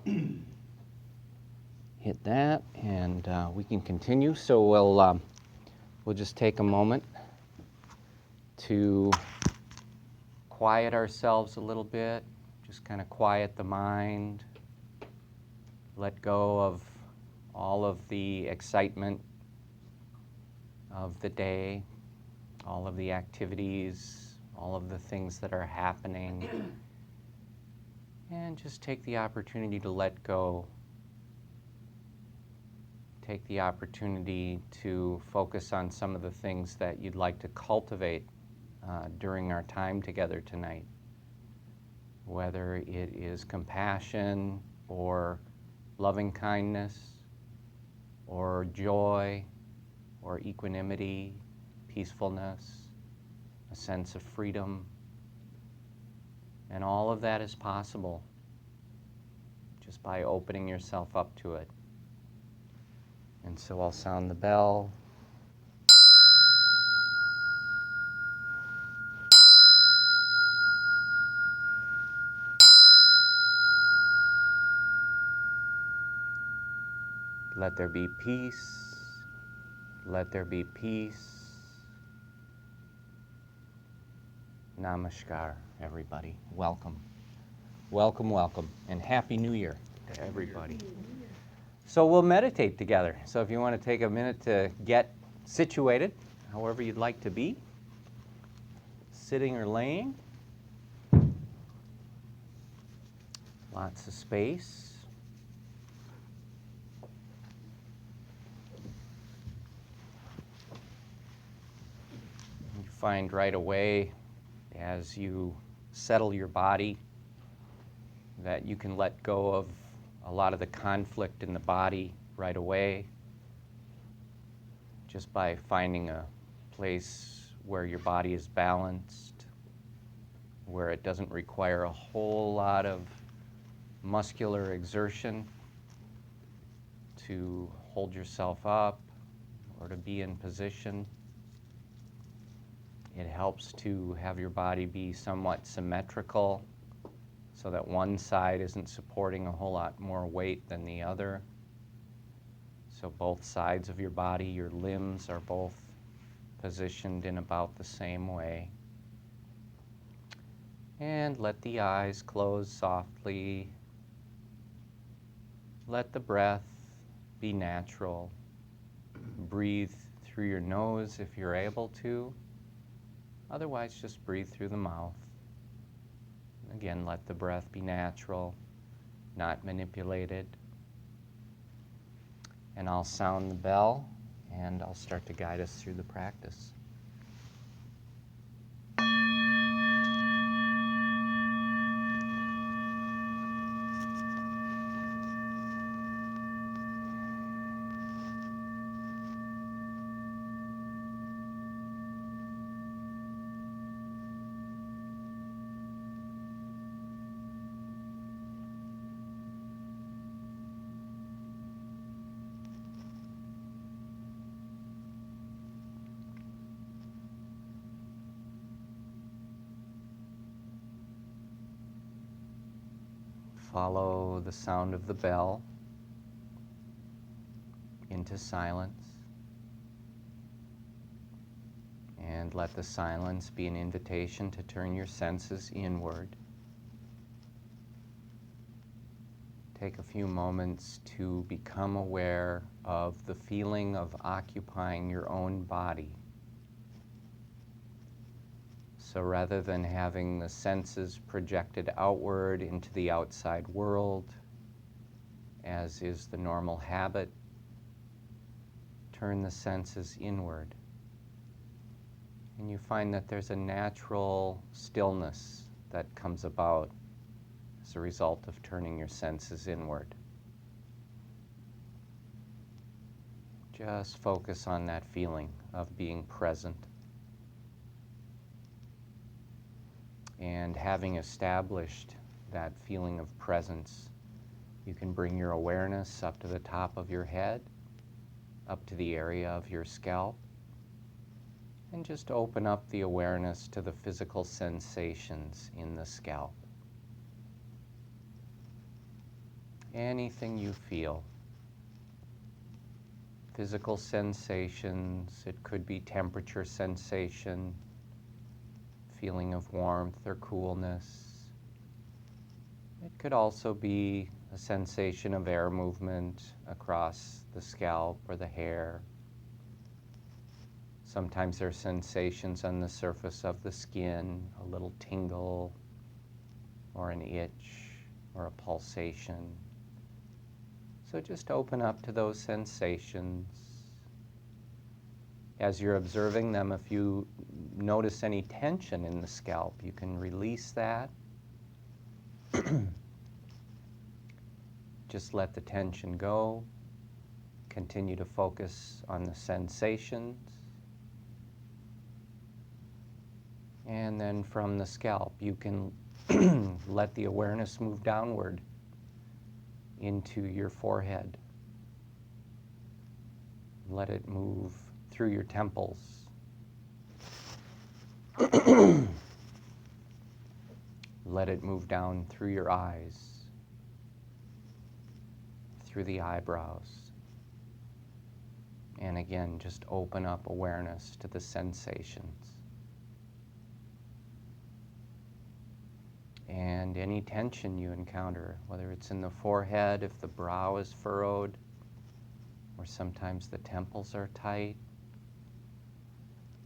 Hit that, and we can continue. So we'll just take a moment to quiet ourselves a little bit, just kind of quiet the mind, let go of all of the excitement of the day, all of the activities, all of the things that are happening, and just take the opportunity to let go. Take the opportunity to focus on some of the things that you'd like to cultivate during our time together tonight. Whether it is compassion or loving kindness or joy or equanimity, peacefulness, a sense of freedom. And all of that is possible just by opening yourself up to it. And so I'll sound the bell. Let there be peace. Let there be peace. Namaskar, everybody. Welcome. Welcome, welcome. And Happy New Year to everybody. So we'll meditate together. So if you want to take a minute to get situated, however you'd like to be, sitting or laying, lots of space. You find right away as you settle your body that you can let go of a lot of the conflict in the body right away just by finding a place where your body is balanced, where it doesn't require a whole lot of muscular exertion to hold yourself up or to be in position. It helps to have your body be somewhat symmetrical so that one side isn't supporting a whole lot more weight than the other. So both sides of your body, your limbs, are both positioned in about the same way. And let the eyes close softly. Let the breath be natural. Breathe through your nose if you're able to. Otherwise, just breathe through the mouth. Again, let the breath be natural, not manipulated. And I'll sound the bell, and I'll start to guide us through the practice. Follow the sound of the bell into silence, and let the silence be an invitation to turn your senses inward. Take a few moments to become aware of the feeling of occupying your own body. So rather than having the senses projected outward into the outside world, as is the normal habit, turn the senses inward. And you find that there's a natural stillness that comes about as a result of turning your senses inward. Just focus on that feeling of being present. And having established that feeling of presence, you can bring your awareness up to the top of your head, up to the area of your scalp, and just open up the awareness to the physical sensations in the scalp. anything you feel. Physical sensations, it could be temperature sensation, feeling of warmth or coolness. It could also be a sensation of air movement across the scalp or the hair. Sometimes there are sensations on the surface of the skin, a little tingle or an itch or a pulsation. So just open up to those sensations. As you're observing them, if you notice any tension in the scalp, you can release that. Just let the tension go. Continue to focus on the sensations. And then from the scalp, you can let the awareness move downward into your forehead. Let it move through your temples. Let it move down through your eyes, through the eyebrows. And again, just open up awareness to the sensations. And any tension you encounter, whether it's in the forehead, if the brow is furrowed, or sometimes the temples are tight.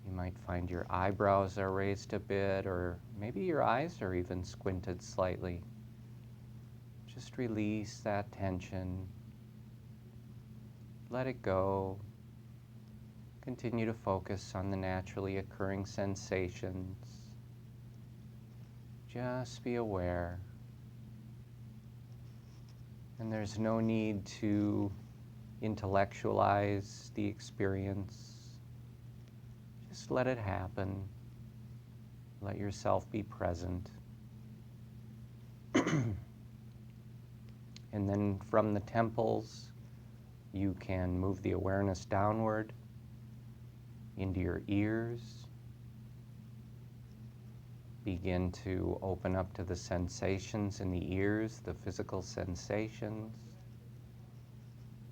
You might find your eyebrows are raised a bit, or maybe your eyes are even squinted slightly. Just release that tension. Let it go. Continue to focus on the naturally occurring sensations. Just be aware. And there's no need to intellectualize the experience. Just let it happen. Let yourself be present. And then from the temples, you can move the awareness downward into your ears. Begin to open up to the sensations in the ears, the physical sensations,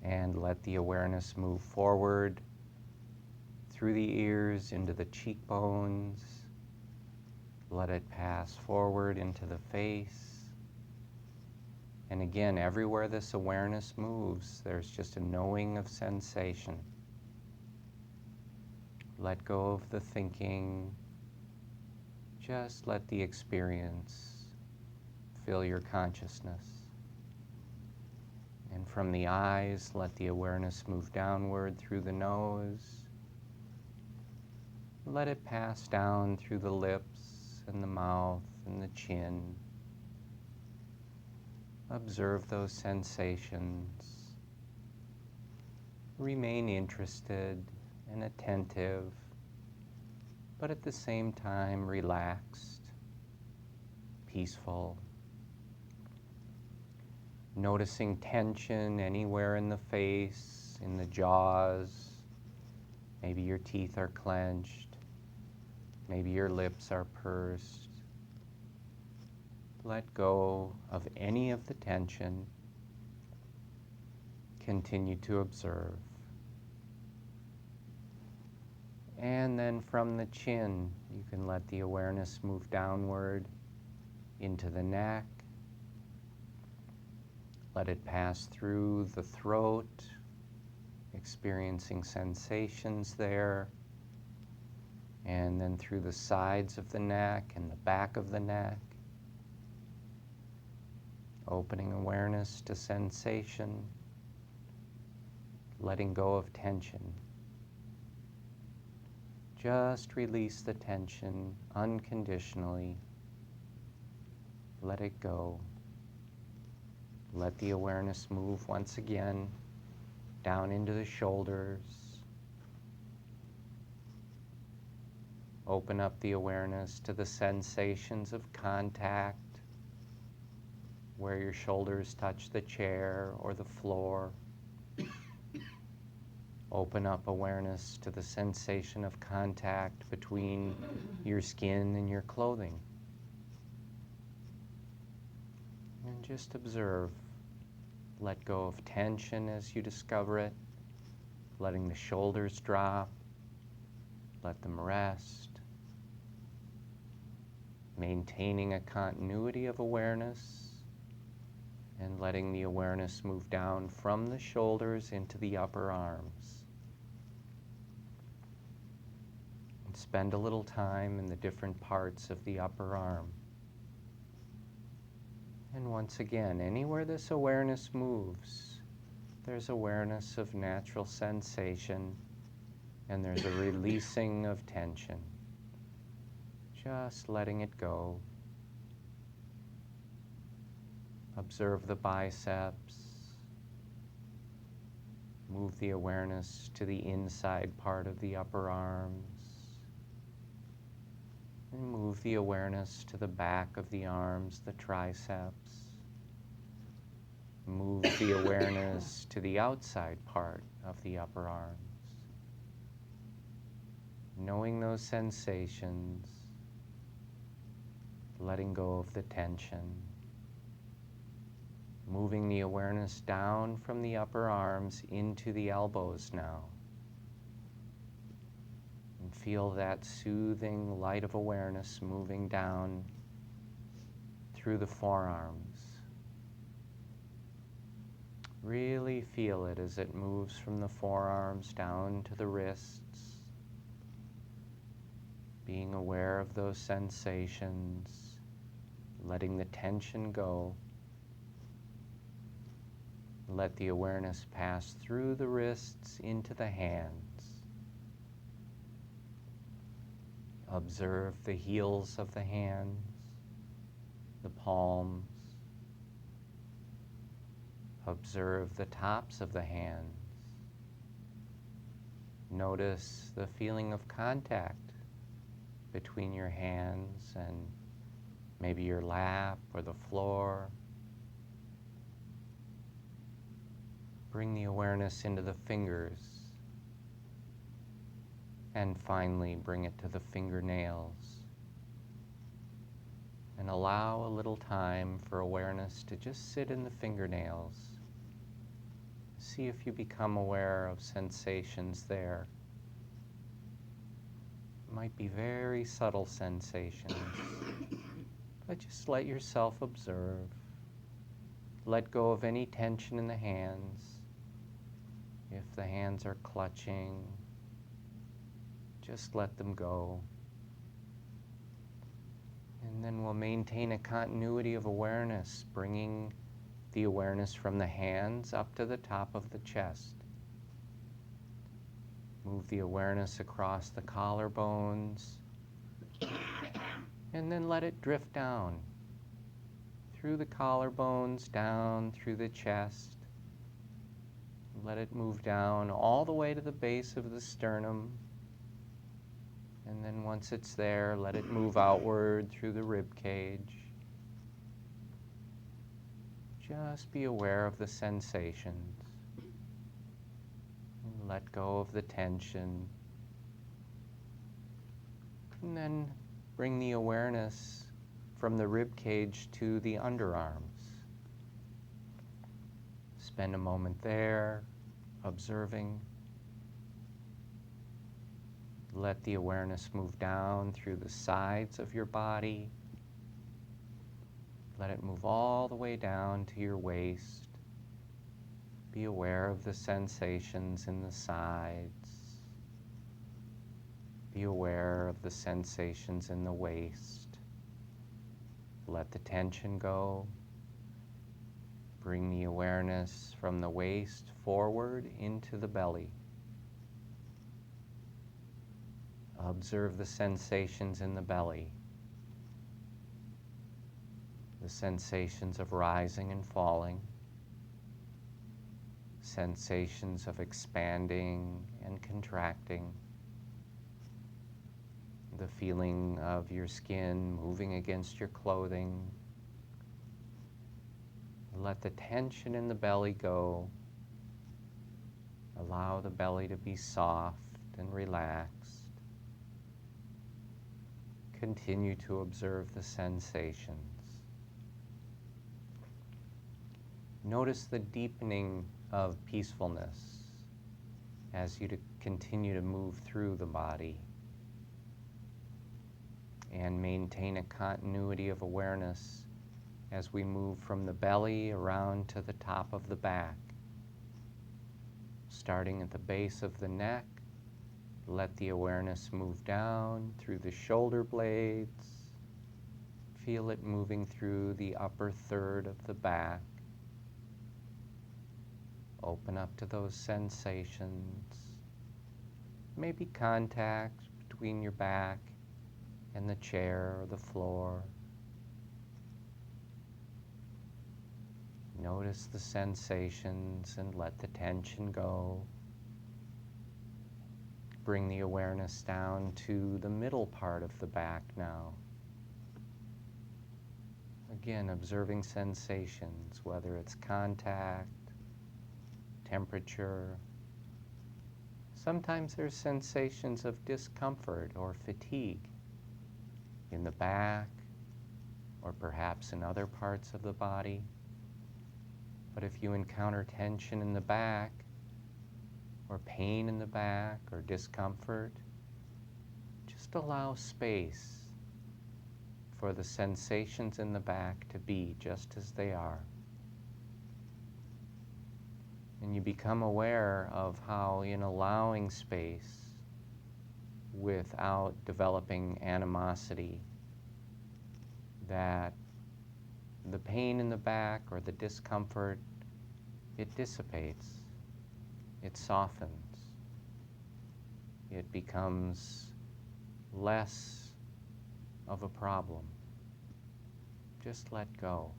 and let the awareness move forward through the ears into the cheekbones. Let it pass forward into the face. And again, everywhere this awareness moves, there's just a knowing of sensation. Let go of the thinking. Just let the experience fill your consciousness. And from the eyes, let the awareness move downward through the nose. Let it pass down through the lips and the mouth and the chin. Observe those sensations. Remain interested and attentive, but at the same time relaxed, peaceful. Noticing tension anywhere in the face, in the jaws. Maybe your teeth are clenched. Maybe your lips are pursed. Let go of any of the tension. Continue to observe. And then from the chin, you can let the awareness move downward into the neck. Let it pass through the throat, experiencing sensations there, and then through the sides of the neck and the back of the neck. Opening awareness to sensation, letting go of tension. Just release the tension unconditionally. Let it go. Let the awareness move once again down into the shoulders. Open up the awareness to the sensations of contact, where your shoulders touch the chair or the floor. Open up awareness to the sensation of contact between your skin and your clothing. And just observe. Let go of tension as you discover it, letting the shoulders drop, let them rest, maintaining a continuity of awareness and letting the awareness move down from the shoulders into the upper arms. And spend a little time in the different parts of the upper arm. And once again, anywhere this awareness moves, there's awareness of natural sensation and there's a releasing of tension. Just letting it go. Observe the biceps. Move the awareness to the inside part of the upper arms. And move the awareness to the back of the arms, the triceps. Move the awareness to the outside part of the upper arms. Knowing those sensations, letting go of the tension. Moving the awareness down from the upper arms into the elbows now. And feel that soothing light of awareness moving down through the forearms. Really feel it as it moves from the forearms down to the wrists. Being aware of those sensations, letting the tension go. Let the awareness pass through the wrists into the hands. Observe the heels of the hands, the palms. Observe the tops of the hands. Notice the feeling of contact between your hands and maybe your lap or the floor. Bring the awareness into the fingers. And finally, bring it to the fingernails. And allow a little time for awareness to just sit in the fingernails. See if you become aware of sensations there. It might be very subtle sensations, but just let yourself observe. Let go of any tension in the hands. If the hands are clutching, just let them go. And then we'll maintain a continuity of awareness, bringing the awareness from the hands up to the top of the chest. Move the awareness across the collarbones, and then let it drift down through the collarbones, down through the chest. Let it move down all the way to the base of the sternum. And then once it's there, let it move outward through the rib cage. Just be aware of the sensations. And let go of the tension. And then bring the awareness from the rib cage to the underarms. Spend a moment there, observing. Let the awareness move down through the sides of your body. Let it move all the way down to your waist. Be aware of the sensations in the sides. Be aware of the sensations in the waist. Let the tension go. Bring the awareness from the waist forward into the belly. Observe the sensations in the belly. The sensations of rising and falling. Sensations of expanding and contracting. The feeling of your skin moving against your clothing. Let the tension in the belly go. Allow the belly to be soft and relaxed. Continue to observe the sensations. Notice the deepening of peacefulness as you continue to move through the body, and maintain a continuity of awareness as we move from the belly around to the top of the back. Starting at the base of the neck, let the awareness move down through the shoulder blades. Feel it moving through the upper third of the back. Open up to those sensations. Maybe contact between your back and the chair or the floor. Notice the sensations and let the tension go. Bring the awareness down to the middle part of the back now. Again, observing sensations, whether it's contact, temperature. Sometimes there's sensations of discomfort or fatigue in the back, or perhaps in other parts of the body. But if you encounter tension in the back, or pain in the back, or discomfort, just allow space for the sensations in the back to be just as they are. And you become aware of how, in allowing space without developing animosity, that the pain in the back or the discomfort, it dissipates, it softens, it becomes less of a problem. Just let go.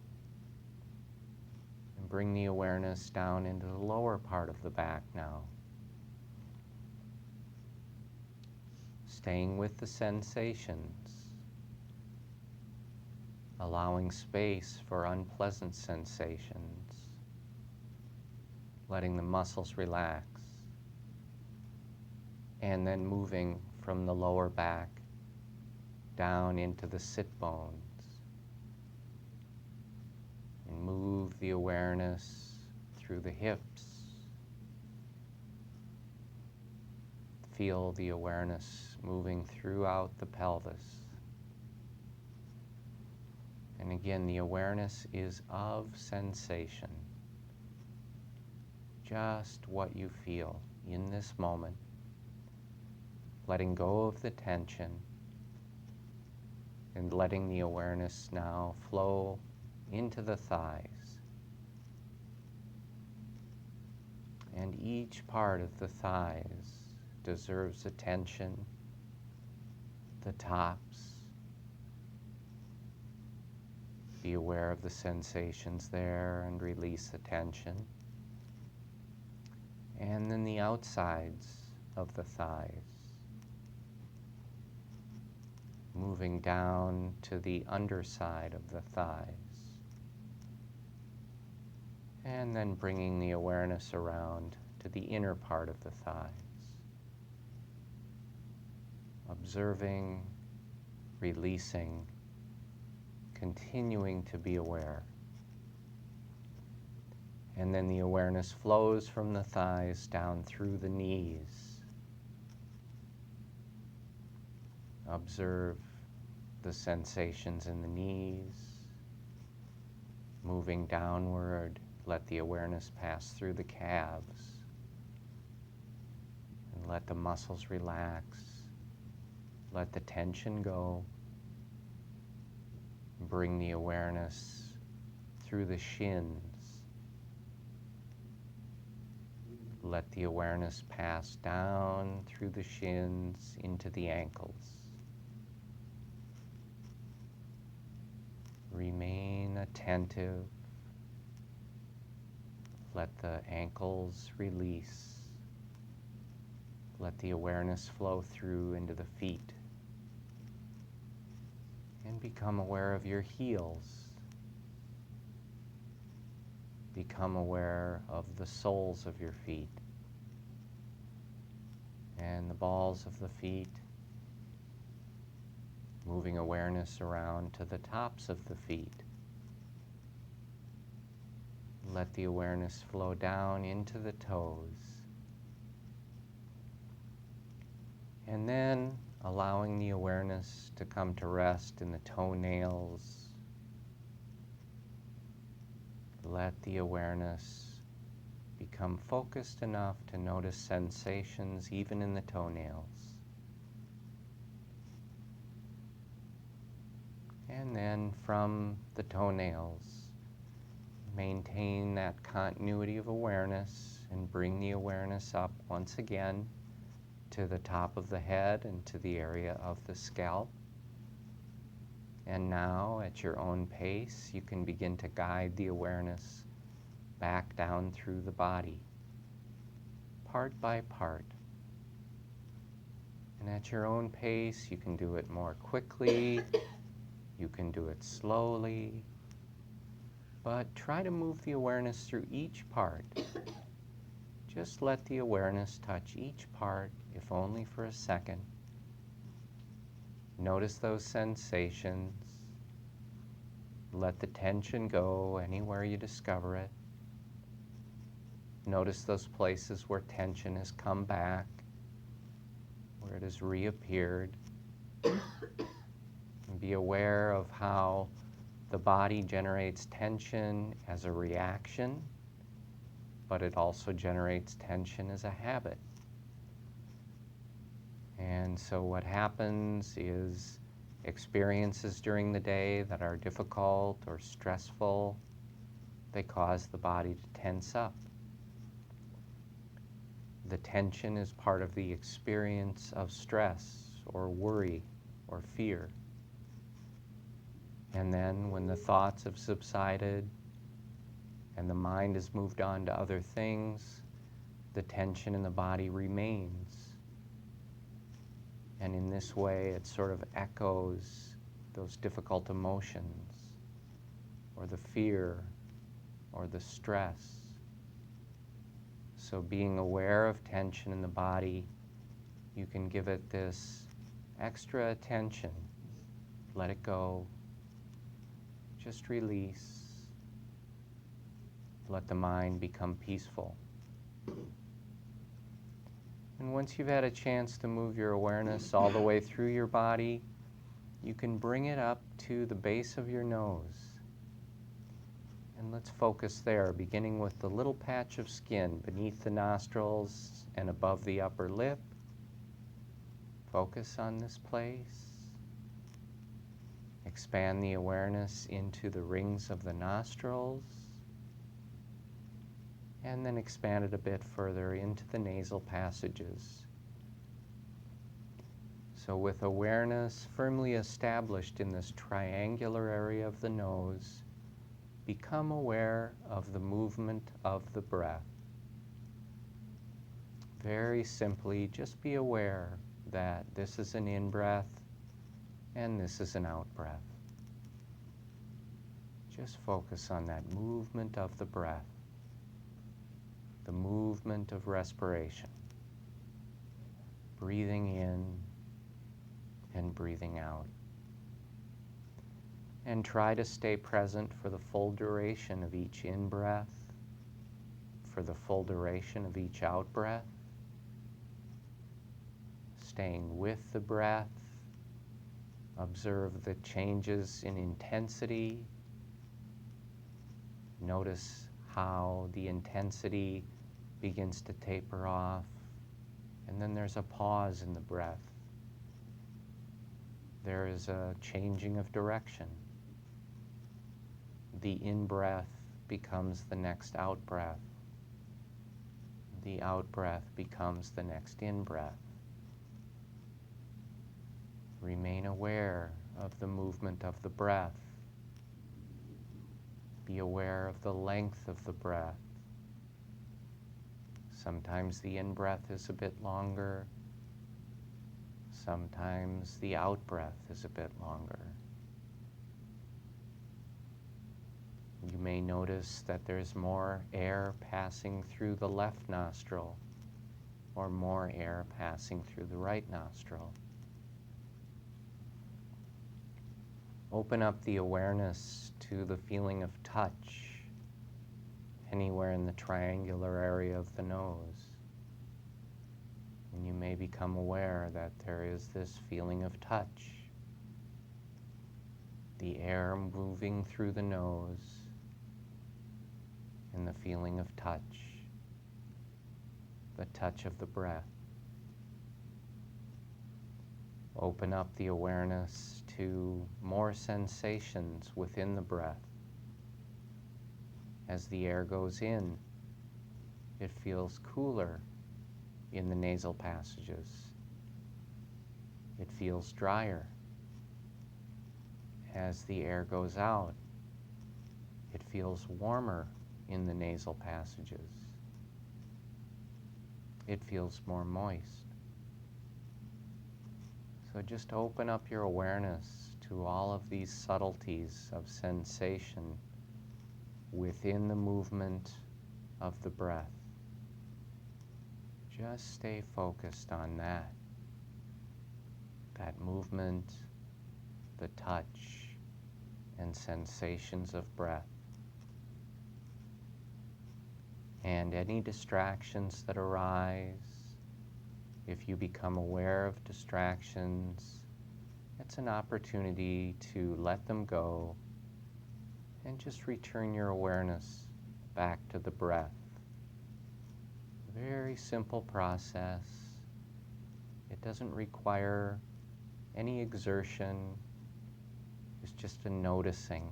And bring the awareness down into the lower part of the back now. Staying with the sensations, allowing space for unpleasant sensations, letting the muscles relax, and then moving from the lower back down into the sit bones. And move the awareness through the hips. Feel the awareness moving throughout the pelvis. And again, the awareness is of sensation. Just what you feel in this moment. Letting go of the tension and letting the awareness now flow into the thighs. And each part of the thighs deserves attention. The tops. Be aware of the sensations there and release the tension. And then the outsides of the thighs. Moving down to the underside of the thighs. And then bringing the awareness around to the inner part of the thighs. Observing, releasing, continuing to be aware. And then the awareness flows from the thighs down through the knees. Observe the sensations in the knees. Moving downward, let the awareness pass through the calves. And let the muscles relax. Let the tension go. Bring the awareness through the shins. Let the awareness pass down through the shins into the ankles. Remain attentive. Let the ankles release. Let the awareness flow through into the feet. And become aware of your heels. Become aware of the soles of your feet and the balls of the feet. Moving awareness around to the tops of the feet. Let the awareness flow down into the toes. And then allowing the awareness to come to rest in the toenails. Let the awareness become focused enough to notice sensations even in the toenails. And then from the toenails, maintain that continuity of awareness and bring the awareness up once again to the top of the head and to the area of the scalp. And now, at your own pace, you can begin to guide the awareness back down through the body, part by part. And at your own pace, you can do it more quickly, you can do it slowly, but try to move the awareness through each part. Just let the awareness touch each part, if only for a second. Notice those sensations. Let the tension go anywhere you discover it. Notice those places where tension has come back, where it has reappeared. And be aware of how the body generates tension as a reaction, but it also generates tension as a habit. And so what happens is experiences during the day that are difficult or stressful, they cause the body to tense up. The tension is part of the experience of stress or worry or fear. And then when the thoughts have subsided and the mind has moved on to other things, the tension in the body remains. And in this way, it sort of echoes those difficult emotions, or the fear, or the stress. So being aware of tension in the body, you can give it this extra attention. Let it go. Just release. Let the mind become peaceful. And once you've had a chance to move your awareness all the way through your body, you can bring it up to the base of your nose. And let's focus there, beginning with the little patch of skin beneath the nostrils and above the upper lip. Focus on this place. Expand the awareness into the rings of the nostrils. And then expand it a bit further into the nasal passages. So with awareness firmly established in this triangular area of the nose, become aware of the movement of the breath. Very simply, just be aware that this is an in-breath and this is an out-breath. Just focus on that movement of the breath. The movement of respiration, breathing in and breathing out. And try to stay present for the full duration of each in-breath, for the full duration of each out-breath, staying with the breath. Observe the changes in intensity. Notice how the intensity begins to taper off, and then there's a pause in the breath. There is a changing of direction. The in-breath becomes the next out-breath. The out-breath becomes the next in-breath. Remain aware of the movement of the breath. Be aware of the length of the breath. Sometimes the in-breath is a bit longer. Sometimes the out-breath is a bit longer. You may notice that there's more air passing through the left nostril or more air passing through the right nostril. Open up the awareness to the feeling of touch anywhere in the triangular area of the nose. And you may become aware that there is this feeling of touch. The air moving through the nose and the feeling of touch. The touch of the breath. Open up the awareness to more sensations within the breath. As the air goes in, it feels cooler in the nasal passages. It feels drier. As the air goes out, it feels warmer in the nasal passages. It feels more moist. So just open up your awareness to all of these subtleties of sensation within the movement of the breath. Just stay focused on that movement, the touch, and sensations of breath. And any distractions that arise, if you become aware of distractions, it's an opportunity to let them go and just return your awareness back to the breath. Very simple process. It doesn't require any exertion. It's just a noticing.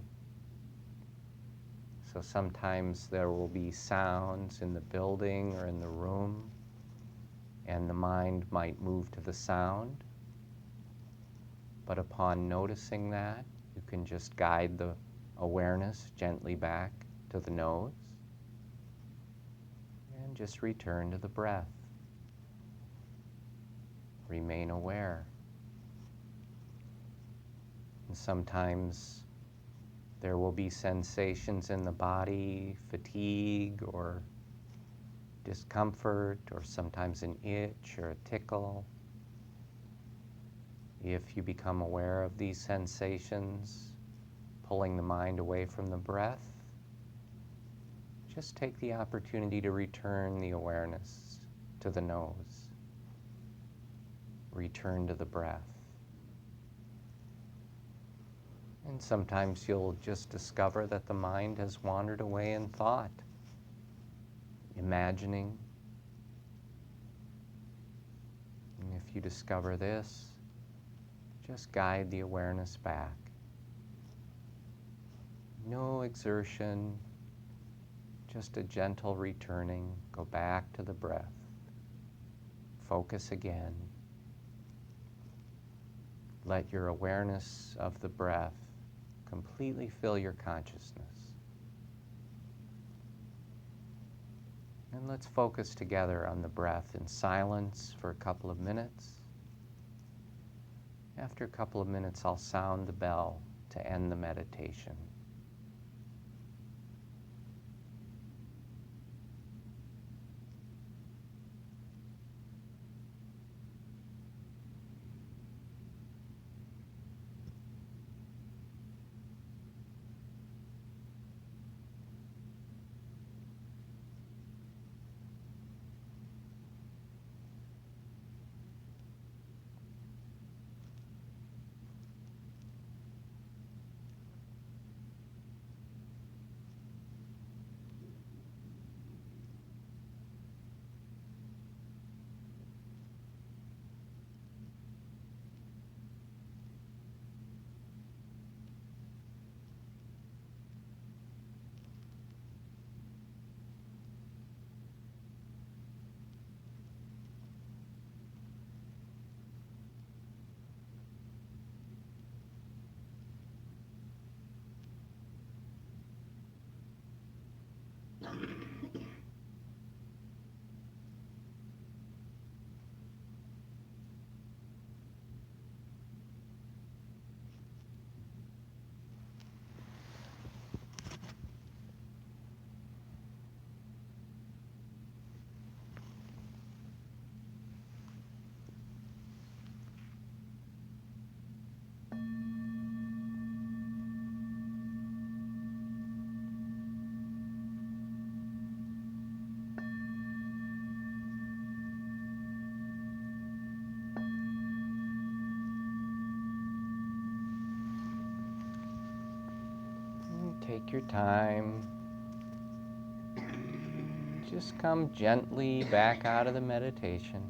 So sometimes there will be sounds in the building or in the room, and the mind might move to the sound. But upon noticing that, you can just guide the awareness gently back to the nose and just return to the breath. Remain aware. And sometimes there will be sensations in the body, fatigue or discomfort, or sometimes an itch or a tickle. If you become aware of these sensations, pulling the mind away from the breath, just take the opportunity to return the awareness to the nose. Return to the breath. And sometimes you'll just discover that the mind has wandered away in thought, imagining. And if you discover this, just guide the awareness back. No exertion, just a gentle returning. Go back to the breath. Focus again. Let your awareness of the breath completely fill your consciousness. And let's focus together on the breath in silence for a couple of minutes. After a couple of minutes, I'll sound the bell to end the meditation. Take your time. Just come gently back out of the meditation.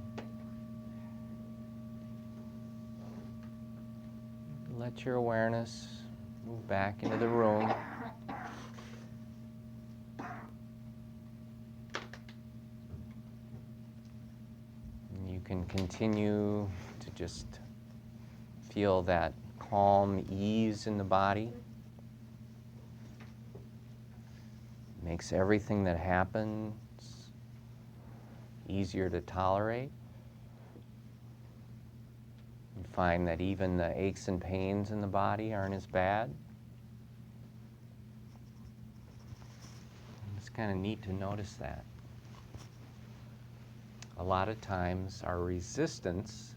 Let your awareness move back into the room. And you can continue to just feel that calm ease in the body. Makes everything that happens easier to tolerate. You find that even the aches and pains in the body aren't as bad. It's kind of neat to notice that. A lot of times our resistance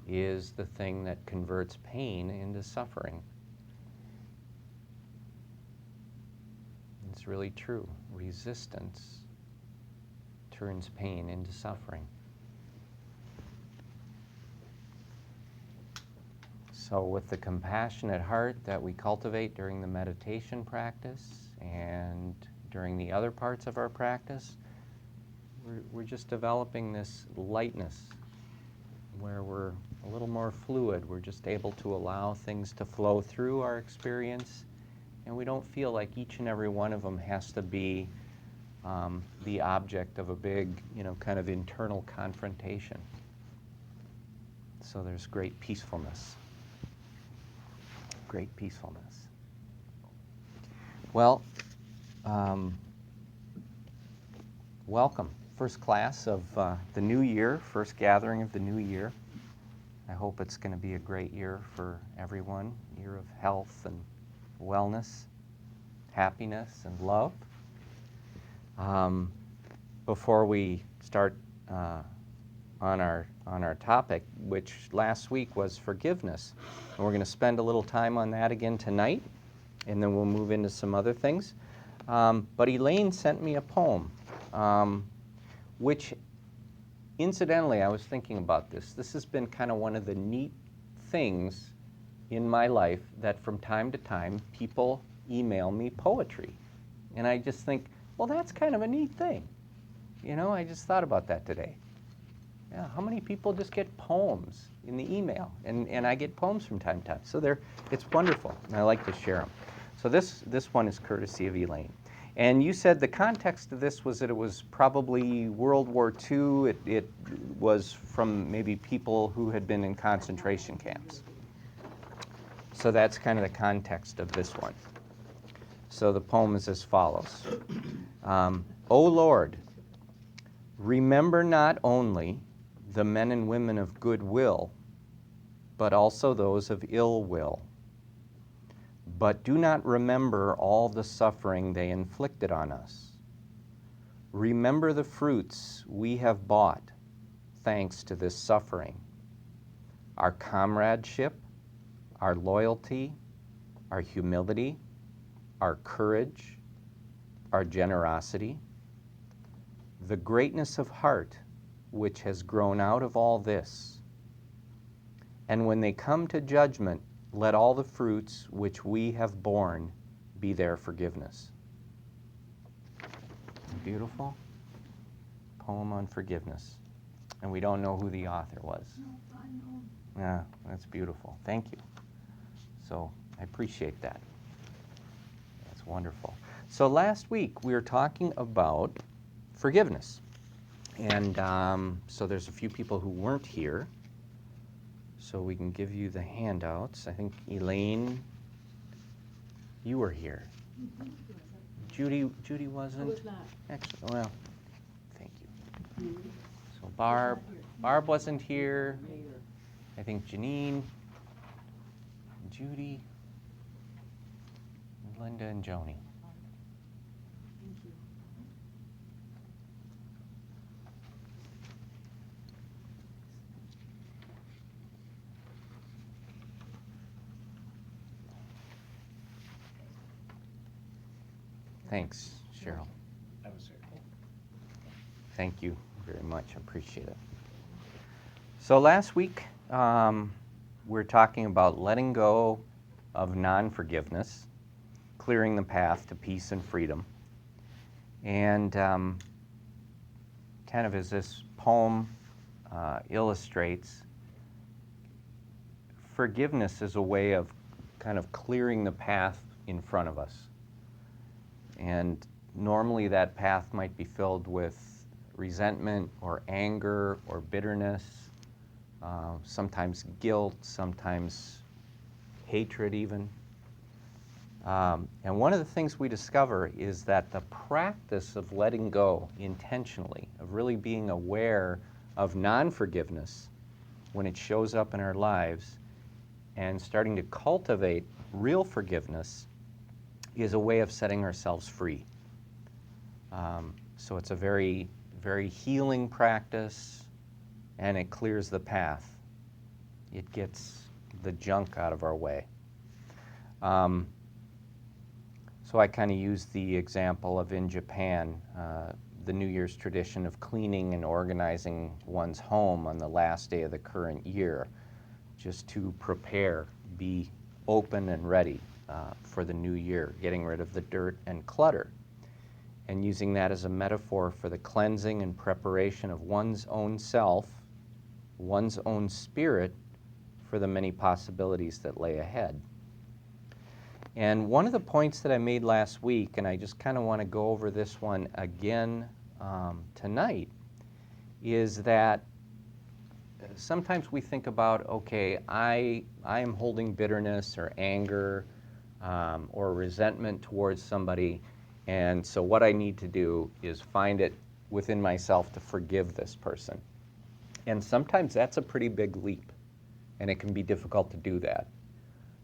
is the thing that converts pain into suffering. It's really true. Resistance turns pain into suffering. So with the compassionate heart that we cultivate during the meditation practice and during the other parts of our practice, we're just developing this lightness where we're a little more fluid. We're just able to allow things to flow through our experience, and we don't feel like each and every one of them has to be the object of a big, kind of internal confrontation. So there's great peacefulness. Great peacefulness. Well, welcome. First class of the new year, first gathering of the new year. I hope it's going to be a great year for everyone, year of health and wellness, happiness and love. Before we start on our topic, which last week was forgiveness, and we're going to spend a little time on that again tonight, and then we'll move into some other things. But Elaine sent me a poem, which, incidentally, I was thinking about this. This has been kind of one of the neat things in my life, that from time to time people email me poetry. And I just think, well, that's kind of a neat thing. I just thought about that today. Yeah, how many people just get poems in the email? And I get poems from time to time. So it's wonderful, and I like to share them. So this one is courtesy of Elaine. And you said the context of this was that it was probably World War II. It was from maybe people who had been in concentration camps. So that's kind of the context of this one. So the poem is as follows. O Lord, remember not only the men and women of good will, but also those of ill will. But do not remember all the suffering they inflicted on us. Remember the fruits we have bought thanks to this suffering. Our comradeship, our loyalty, our humility, our courage, our generosity, the greatness of heart which has grown out of all this. And when they come to judgment, let all the fruits which we have borne be their forgiveness. Beautiful poem on forgiveness. And we don't know who the author was. No, I know. Yeah, that's beautiful. Thank you. So I appreciate that. That's wonderful. So last week we were talking about forgiveness. And so there's a few people who weren't here. So we can give you the handouts. I think, Elaine, you were here. Mm-hmm. Judy wasn't? I was not. Excellent. Well, thank you. Mm-hmm. So Barb wasn't here. I think Janine, Judy, Linda, and Joni. Thank you. Thanks, Cheryl. That was it. Thank you very much. I appreciate it. So last week, we were talking about letting go of non-forgiveness, clearing the path to peace and freedom. And kind of as this poem illustrates, forgiveness is a way of kind of clearing the path in front of us. And normally that path might be filled with resentment or anger or bitterness, sometimes guilt, sometimes hatred even. And one of the things we discover is that the practice of letting go intentionally, of really being aware of non-forgiveness when it shows up in our lives and starting to cultivate real forgiveness is a way of setting ourselves free. So it's a very, very healing practice, and it clears the path. It gets the junk out of our way. So I kind of use the example of in Japan, the New Year's tradition of cleaning and organizing one's home on the last day of the current year, just to prepare, be open and ready for the new year, getting rid of the dirt and clutter, and using that as a metaphor for the cleansing and preparation of one's own self, one's own spirit, for the many possibilities that lay ahead. And one of the points that I made last week, and I just kind of want to go over this one again tonight, is that sometimes we think about, okay, I am holding bitterness or anger or resentment towards somebody, and so what I need to do is find it within myself to forgive this person. And sometimes that's a pretty big leap, and it can be difficult to do that.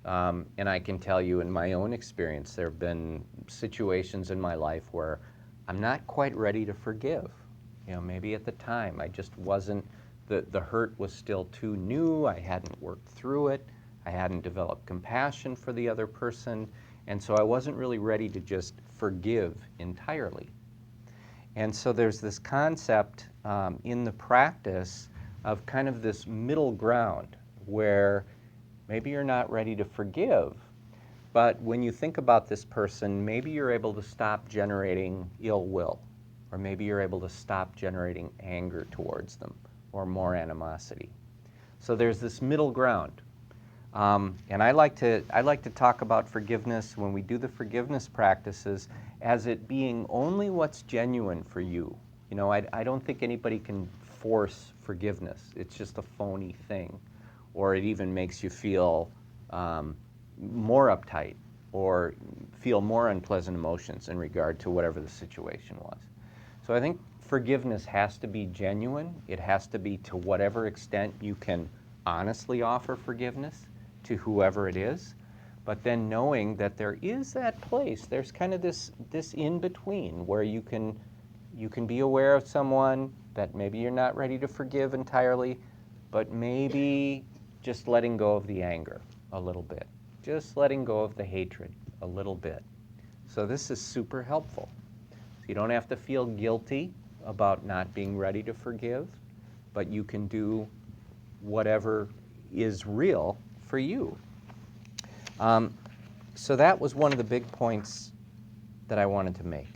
And I can tell you in my own experience, there have been situations in my life where I'm not quite ready to forgive. You know, maybe at the time I just wasn't, the hurt was still too new, I hadn't worked through it, I hadn't developed compassion for the other person, and so I wasn't really ready to just forgive entirely. And so there's this concept in the practice of kind of this middle ground where maybe you're not ready to forgive, but when you think about this person, maybe you're able to stop generating ill will, or maybe you're able to stop generating anger towards them, or more animosity. So there's this middle ground. And I like to talk about forgiveness when we do the forgiveness practices as it being only what's genuine for you. You know, I don't think anybody can force forgiveness. It's just a phony thing. Or it even makes you feel more uptight or feel more unpleasant emotions in regard to whatever the situation was. So I think forgiveness has to be genuine. It has to be to whatever extent you can honestly offer forgiveness to whoever it is, but then knowing that there is that place, there's kind of this in-between where you can be aware of someone that maybe you're not ready to forgive entirely, but maybe just letting go of the anger a little bit, just letting go of the hatred a little bit. So this is super helpful. So you don't have to feel guilty about not being ready to forgive, but you can do whatever is real for you. So that was one of the big points that I wanted to make.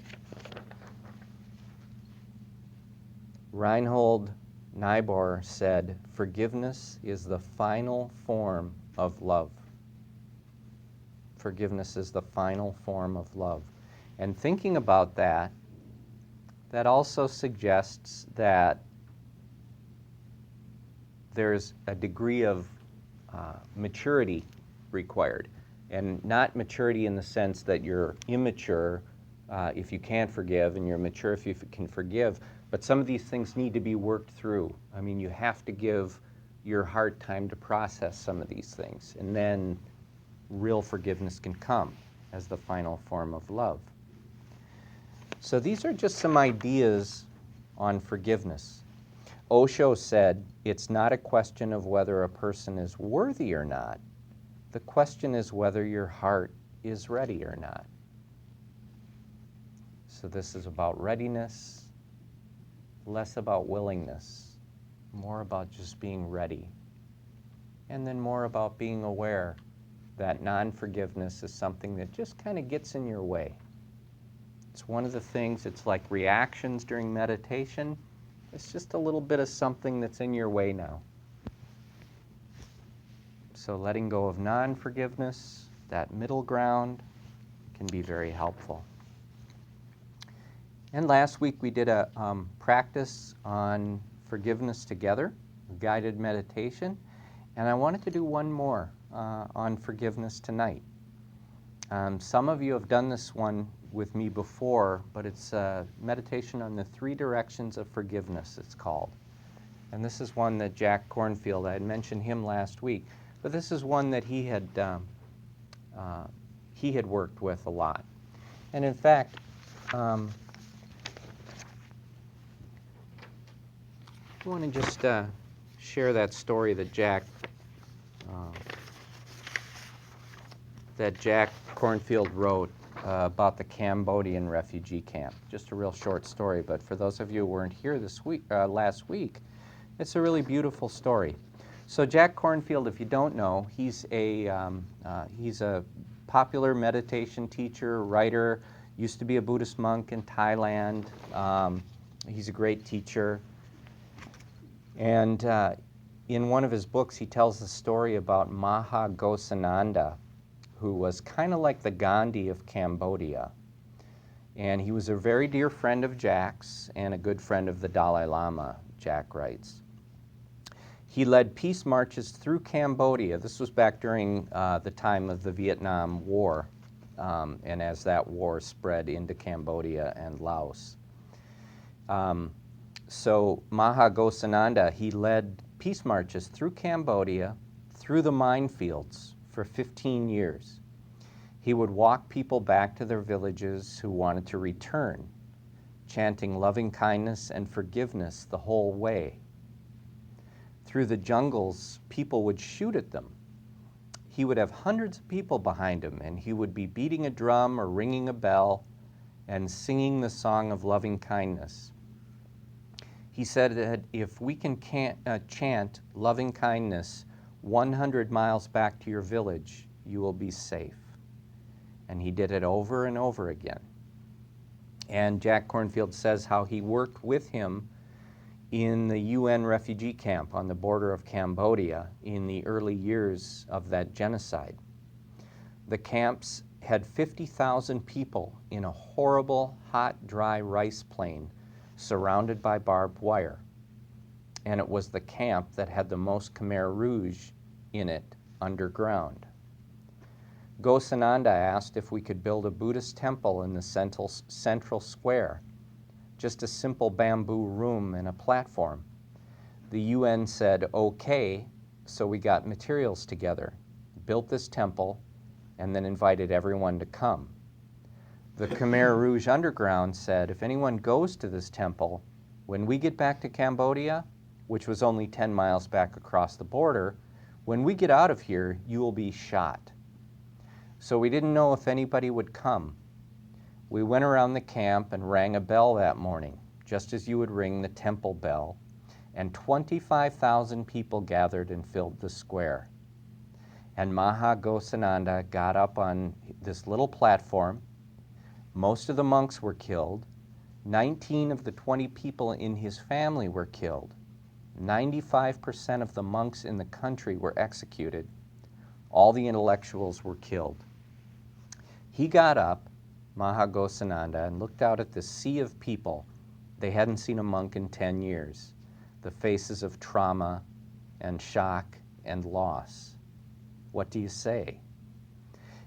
Reinhold Niebuhr said, "Forgiveness is the final form of love." Forgiveness is the final form of love. And thinking about that, that also suggests that there's a degree of maturity required. And not maturity in the sense that you're immature if you can't forgive, and you're mature if you can forgive. But some of these things need to be worked through. I mean, you have to give your heart time to process some of these things. And then real forgiveness can come as the final form of love. So these are just some ideas on forgiveness. Osho said, "It's not a question of whether a person is worthy or not. The question is whether your heart is ready or not." So this is about readiness, less about willingness, more about just being ready, and then more about being aware that non-forgiveness is something that just kind of gets in your way. It's one of the things, it's like reactions during meditation. It's just a little bit of something that's in your way now. So letting go of non-forgiveness, that middle ground, can be very helpful. And last week we did a practice on forgiveness together, guided meditation, and I wanted to do one more on forgiveness tonight. Some of you have done this one with me before, but it's a meditation on the 3 directions of forgiveness, it's called. And this is one that Jack Kornfield, I had mentioned him last week, but this is one that he had worked with a lot. And in fact, I want to just share that story that Jack Kornfield wrote about the Cambodian refugee camp. Just a real short story, but for those of you who weren't here last week, it's a really beautiful story. So Jack Kornfield, if you don't know, he's a popular meditation teacher, writer, used to be a Buddhist monk in Thailand. He's a great teacher. And in one of his books, he tells the story about Maha Ghosananda, who was kind of like the Gandhi of Cambodia. And he was a very dear friend of Jack's and a good friend of the Dalai Lama, Jack writes. He led peace marches through Cambodia. This was back during the time of the Vietnam War, and as that war spread into Cambodia and Laos. So Maha Ghosananda, he led peace marches through Cambodia, through the minefields for 15 years. He would walk people back to their villages who wanted to return, chanting loving kindness and forgiveness the whole way. Through the jungles, people would shoot at them. He would have hundreds of people behind him, and he would be beating a drum or ringing a bell and singing the song of loving kindness. He said that if we can chant loving kindness 100 miles back to your village, you will be safe. And he did it over and over again. And Jack Kornfield says how he worked with him in the UN refugee camp on the border of Cambodia in the early years of that genocide. The camps had 50,000 people in a horrible, hot, dry rice plain surrounded by barbed wire. And it was the camp that had the most Khmer Rouge in it underground. Ghosananda asked if we could build a Buddhist temple in the central square, just a simple bamboo room and a platform. The UN said, okay, so we got materials together, built this temple, and then invited everyone to come. The Khmer Rouge underground said, if anyone goes to this temple, when we get back to Cambodia, which was only 10 miles back across the border, when we get out of here, you will be shot. So we didn't know if anybody would come. We went around the camp and rang a bell that morning, just as you would ring the temple bell, and 25,000 people gathered and filled the square. And Maha Ghosananda got up on this little platform. Most of the monks were killed. 19 of the 20 people in his family were killed. 95% of the monks in the country were executed. All the intellectuals were killed. He got up, Maha Ghosananda, and looked out at the sea of people. They hadn't seen a monk in 10 years. The faces of trauma and shock and loss. What do you say?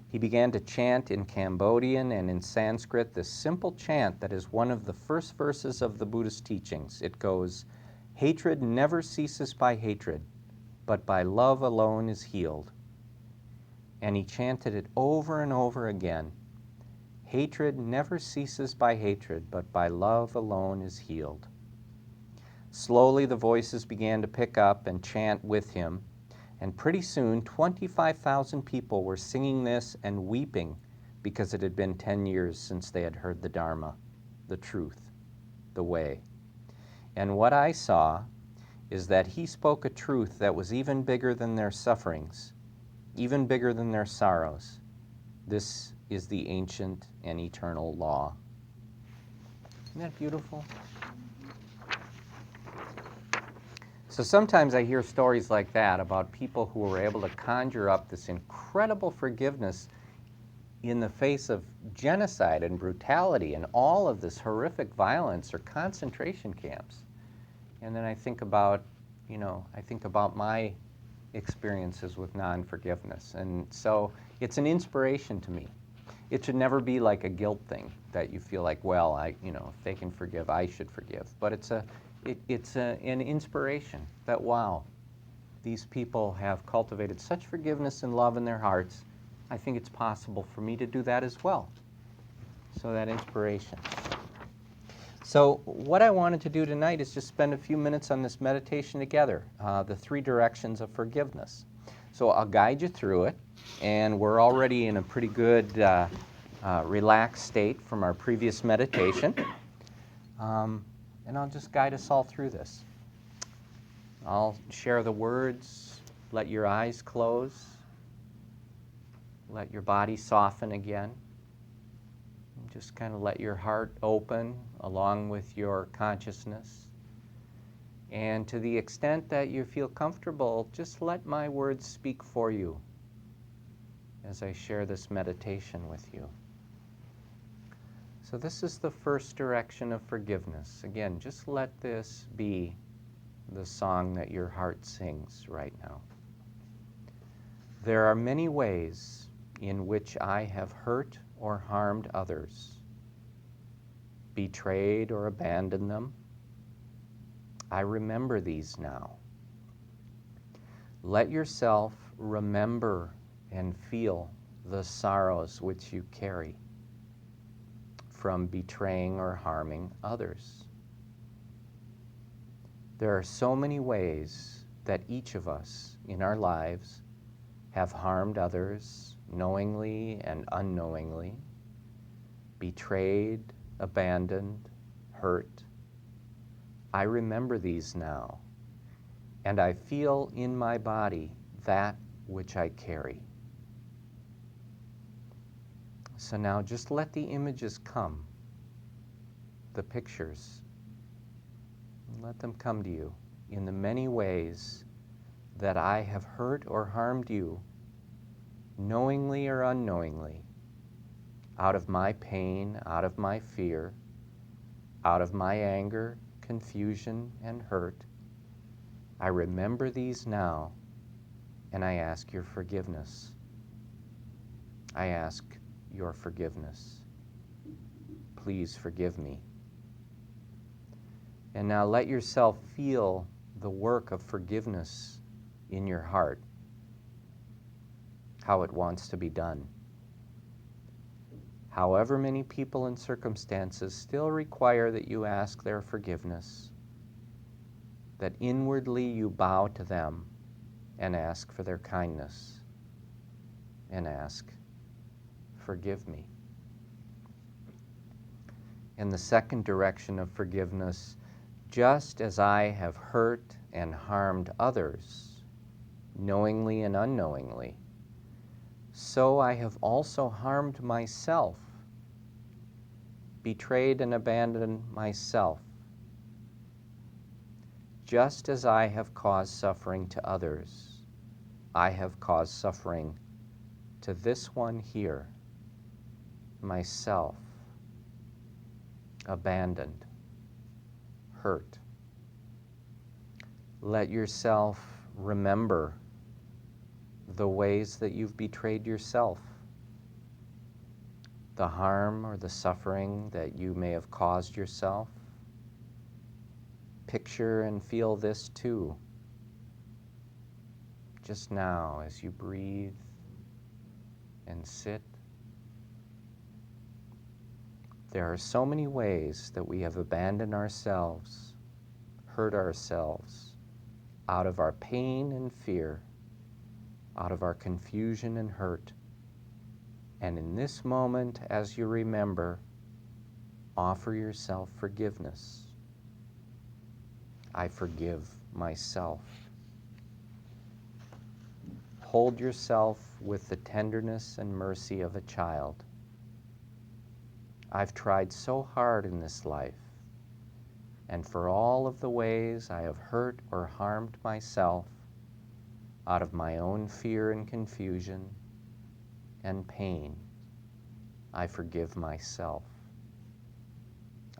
He began to chant in Cambodian and in Sanskrit this simple chant that is one of the first verses of the Buddhist teachings. It goes, hatred never ceases by hatred, but by love alone is healed. And he chanted it over and over again. Hatred never ceases by hatred, but by love alone is healed. Slowly the voices began to pick up and chant with him, and pretty soon 25,000 people were singing this and weeping because it had been 10 years since they had heard the Dharma, the truth, the way. And what I saw is that he spoke a truth that was even bigger than their sufferings. even bigger than their sorrows. This is the ancient and eternal law. Isn't that beautiful? So sometimes I hear stories like that about people who were able to conjure up this incredible forgiveness in the face of genocide and brutality and all of this horrific violence or concentration camps. And then I think about my experiences with non-forgiveness. And so it's an inspiration to me. It should never be like a guilt thing that you feel like, well, if they can forgive, I should forgive. But it's an inspiration that, wow, these people have cultivated such forgiveness and love in their hearts. I think it's possible for me to do that as well. So that inspiration. So what I wanted to do tonight is just spend a few minutes on this meditation together, the 3 directions of forgiveness. So I'll guide you through it, and we're already in a pretty good relaxed state from our previous meditation. And I'll just guide us all through this. I'll share the words, let your eyes close, let your body soften again. Just kind of let your heart open along with your consciousness. And to the extent that you feel comfortable, just let my words speak for you as I share this meditation with you. So this is the first direction of forgiveness. Again, just let this be the song that your heart sings right now. There are many ways in which I have hurt or harmed others, betrayed or abandoned them. I remember these now. Let yourself remember and feel the sorrows which you carry from betraying or harming others. There are so many ways that each of us in our lives have harmed others knowingly and unknowingly, betrayed, abandoned, hurt. I remember these now, and I feel in my body that which I carry. So now just let the images come, the pictures. Let them come to you in the many ways that I have hurt or harmed you, knowingly or unknowingly, out of my pain, out of my fear, out of my anger, confusion, and hurt. I remember these now, and I ask your forgiveness. I ask your forgiveness. Please forgive me. And now let yourself feel the work of forgiveness in your heart, how it wants to be done. However many people and circumstances still require that you ask their forgiveness, that inwardly you bow to them and ask for their kindness and ask, forgive me. In the second direction of forgiveness, just as I have hurt and harmed others, knowingly and unknowingly, so I have also harmed myself, betrayed and abandoned myself. Just as I have caused suffering to others, I have caused suffering to this one here, myself, abandoned, hurt. Let yourself remember the ways that you've betrayed yourself, the harm or the suffering that you may have caused yourself. Picture and feel this too, just now as you breathe and sit. There are so many ways that we have abandoned ourselves, hurt ourselves, out of our pain and fear, out of our confusion and hurt. And in this moment, as you remember, offer yourself forgiveness. I forgive myself. Hold yourself with the tenderness and mercy of a child. I've tried so hard in this life, and for all of the ways I have hurt or harmed myself out of my own fear and confusion and pain, I forgive myself.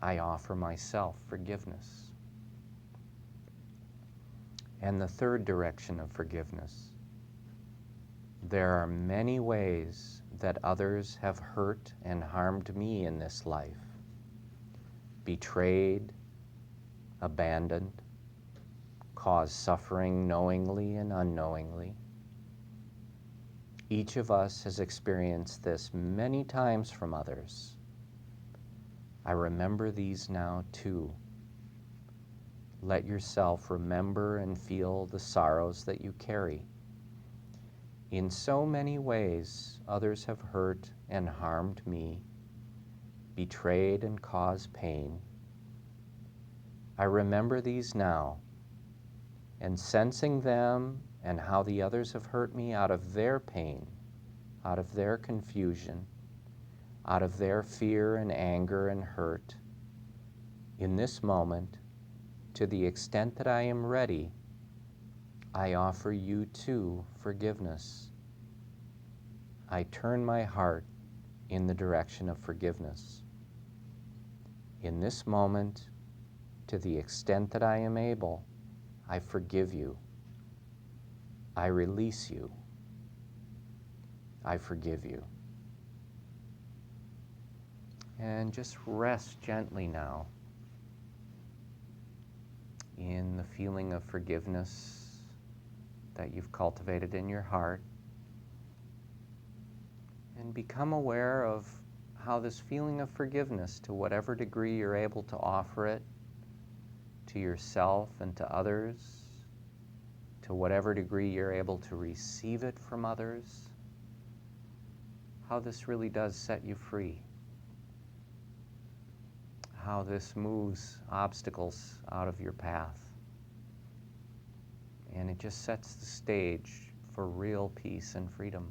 I offer myself forgiveness. And the third direction of forgiveness. There are many ways that others have hurt and harmed me in this life. Betrayed, abandoned, caused suffering knowingly and unknowingly. Each of us has experienced this many times from others. I remember these now too. Let yourself remember and feel the sorrows that you carry. In so many ways, others have hurt and harmed me, betrayed and caused pain. I remember these now, and sensing them and how the others have hurt me out of their pain, out of their confusion, out of their fear and anger and hurt, in this moment, to the extent that I am ready, I offer you too forgiveness. I turn my heart in the direction of forgiveness. In this moment, to the extent that I am able, I forgive you. I release you. I forgive you. And just rest gently now in the feeling of forgiveness that you've cultivated in your heart, and become aware of how this feeling of forgiveness, to whatever degree you're able to offer it to yourself and to others, to whatever degree you're able to receive it from others, how this really does set you free, how this moves obstacles out of your path. And it just sets the stage for real peace and freedom.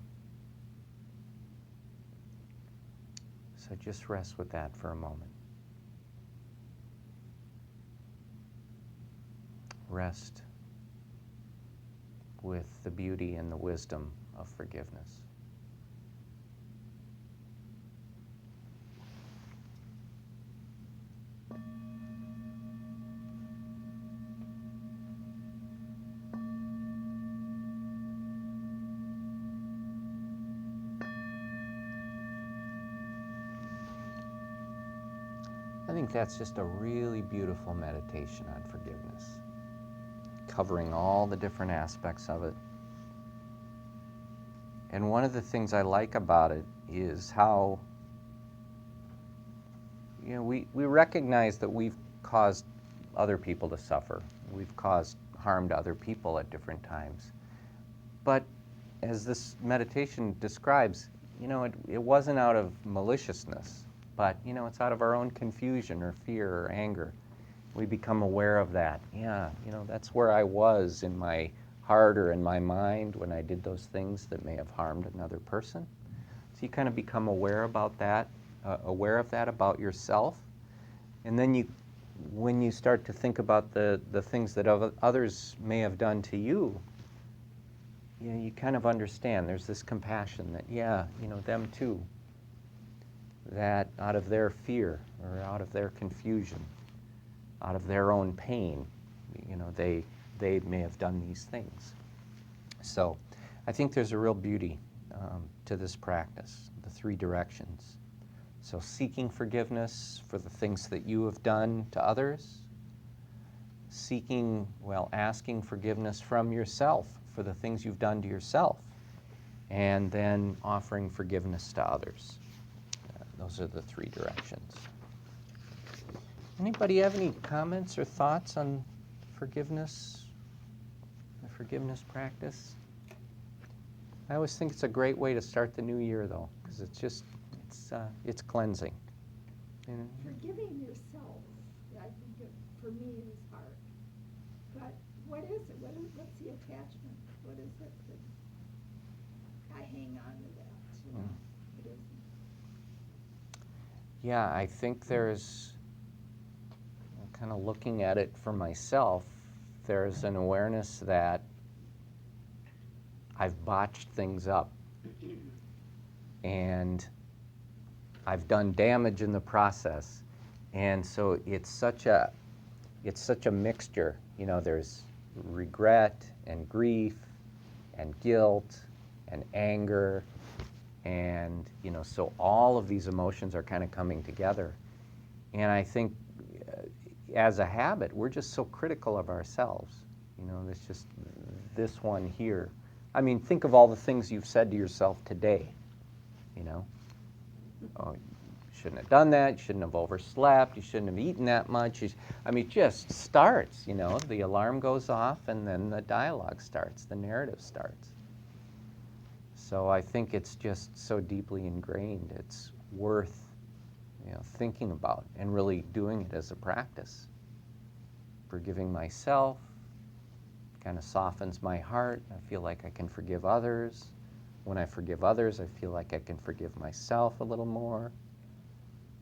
So just rest with that for a moment. Rest with the beauty and the wisdom of forgiveness. I think that's just a really beautiful meditation on forgiveness, covering all the different aspects of it. And one of the things I like about it is how, we recognize that we've caused other people to suffer. We've caused harm to other people at different times. But as this meditation describes, it wasn't out of maliciousness, but, it's out of our own confusion or fear or anger. We become aware of that. Yeah, that's where I was in my heart or in my mind when I did those things that may have harmed another person. So you kind of become aware about that, aware of that about yourself. And then when you start to think about the things that others may have done to you, you kind of understand. There's this compassion that, them too. That out of their fear or out of their confusion, out of their own pain, they may have done these things. So I think there's a real beauty to this practice, the three directions. So seeking forgiveness for the things that you have done to others, asking forgiveness from yourself for the things you've done to yourself, and then offering forgiveness to others. Those are the three directions. Anybody have any comments or thoughts on forgiveness, the forgiveness practice? I always think it's a great way to start the new year, though, because it's cleansing. Forgiving yourself, I think for me is hard. But what is it? What's the attachment? What is it? I hang on to that, you know. It isn't. Yeah, I think there's, kind of looking at it for myself, there's an awareness that I've botched things up and I've done damage in the process. And so it's such a mixture. You know, there's regret and grief and guilt and anger, and so all of these emotions are kind of coming together. And I think as a habit, we're just so critical of ourselves. There's just this one here. I mean, think of all the things you've said to yourself today. Oh, you shouldn't have done that, you shouldn't have overslept, you shouldn't have eaten that much. I mean, it just starts, the alarm goes off and then the dialogue starts, the narrative starts. So I think it's just so deeply ingrained, it's worth thinking about and really doing it as a practice. Forgiving myself kind of softens my heart. I feel like I can forgive others. When I forgive others, I feel like I can forgive myself a little more.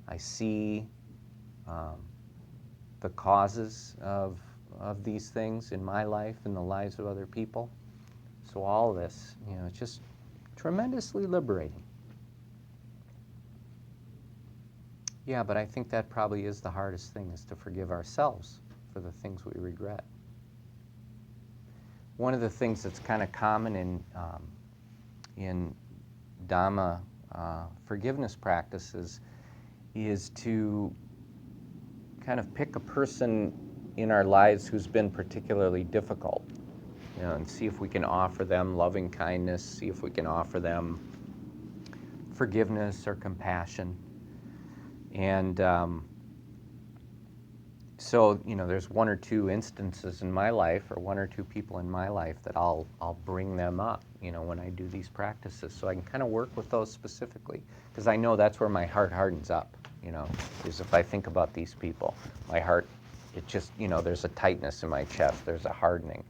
I see the causes of these things in my life and the lives of other people. So all of this, it's just tremendously liberating. Yeah, but I think that probably is the hardest thing, is to forgive ourselves for the things we regret. One of the things that's kind of common in Dhamma forgiveness practices is to kind of pick a person in our lives who's been particularly difficult, and see if we can offer them loving kindness, see if we can offer them forgiveness or compassion. And so, there's one or two instances in my life, or one or two people in my life, that I'll bring them up, when I do these practices, so I can kind of work with those specifically, because I know that's where my heart hardens up, is if I think about these people, my heart, it just, there's a tightness in my chest, there's a hardening.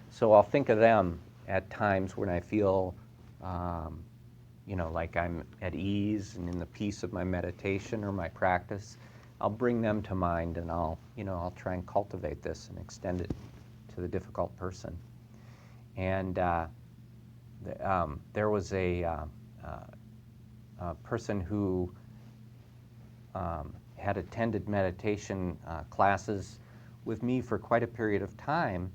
So I'll think of them at times when I feel, like I'm at ease and in the peace of my meditation or my practice. I'll bring them to mind, and I'll try and cultivate this and extend it to the difficult person. And there was a person who had attended meditation classes with me for quite a period of time,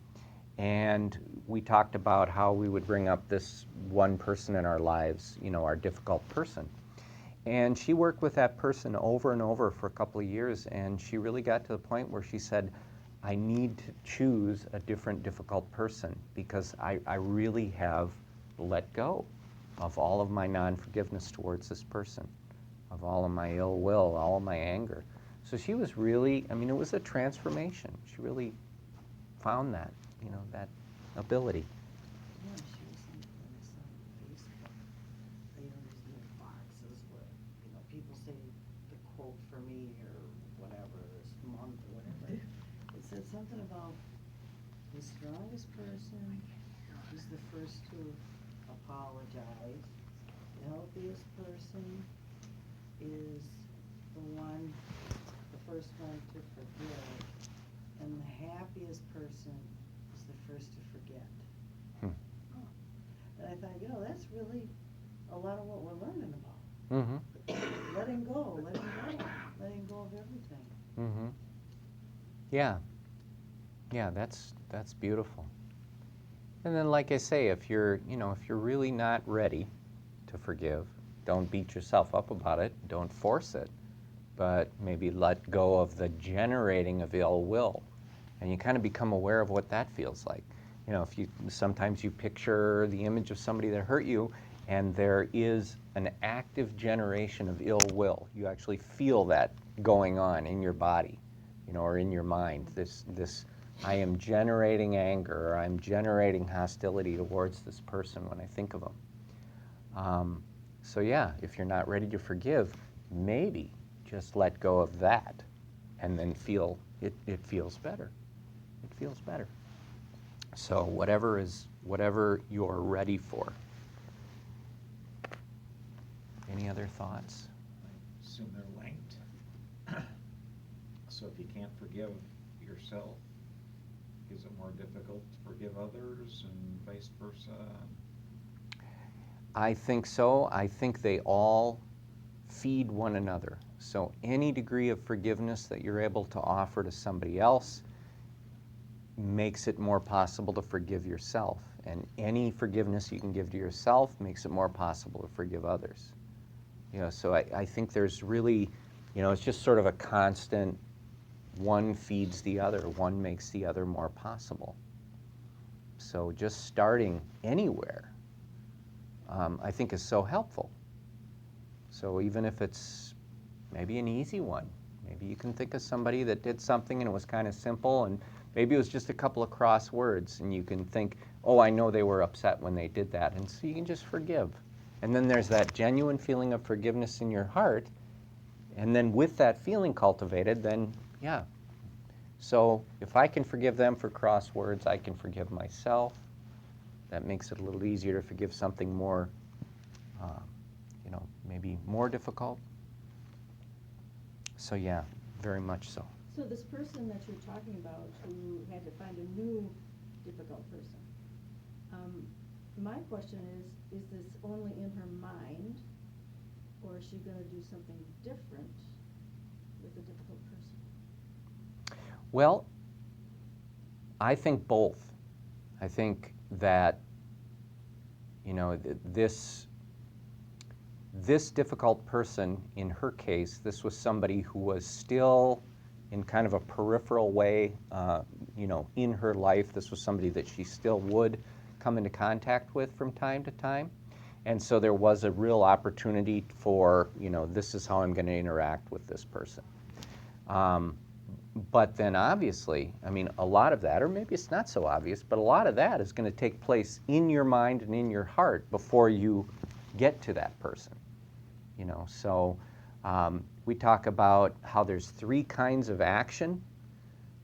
and we talked about how we would bring up this one person in our lives, our difficult person. And she worked with that person over and over for a couple of years, and she really got to the point where she said, I need to choose a different difficult person, because I really have let go of all of my non-forgiveness towards this person, of all of my ill will, all of my anger. So she was really, it was a transformation. She really found that, that ability. Yeah, she was something I saw on Facebook. These little boxes where, people say the quote for me or whatever, this month or whatever. It said something about the strongest person is the first to apologize. The healthiest person is the first one to forgive. And the happiest person is the first to forget. And I thought, that's really a lot of what we're learning about. Mm-hmm. Letting go of everything. Mm-hmm. Yeah. Yeah, that's beautiful. And then, like I say, if you're really not ready to forgive, don't beat yourself up about it, don't force it, but maybe let go of the generating of ill will, and you kind of become aware of what that feels like. Sometimes you picture the image of somebody that hurt you, and there is an active generation of ill will. You actually feel that going on in your body, or in your mind. This I am generating anger, or I'm generating hostility towards this person when I think of them. So yeah, if you're not ready to forgive, maybe just let go of that, and then feel it feels better. It feels better. So whatever you're ready for. Any other thoughts? I assume they're linked. So if you can't forgive yourself, is it more difficult to forgive others and vice versa? I think so. I think they all feed one another. So any degree of forgiveness that you're able to offer to somebody else makes it more possible to forgive yourself. And any forgiveness you can give to yourself makes it more possible to forgive others. So I think there's really, it's just sort of a constant, one feeds the other, one makes the other more possible. So just starting anywhere, I think is so helpful. So even if it's maybe an easy one, maybe you can think of somebody that did something and it was kind of simple, and maybe it was just a couple of cross words, and you can think, oh, I know they were upset when they did that, and so you can just forgive. And then there's that genuine feeling of forgiveness in your heart, and then with that feeling cultivated, then, yeah. So if I can forgive them for cross words, I can forgive myself. That makes it a little easier to forgive something more, maybe more difficult. So yeah, very much so. So this person that you're talking about who had to find a new difficult person, my question is this only in her mind, or is she going to do something different with a difficult person? Well, I think both. I think that, this difficult person, in her case, this was somebody who was still in kind of a peripheral way, in her life. This was somebody that she still would come into contact with from time to time. And so there was a real opportunity for, this is how I'm going to interact with this person. But then obviously, a lot of that, or maybe it's not so obvious, but a lot of that is going to take place in your mind and in your heart before you get to that person. So we talk about how there's three kinds of action.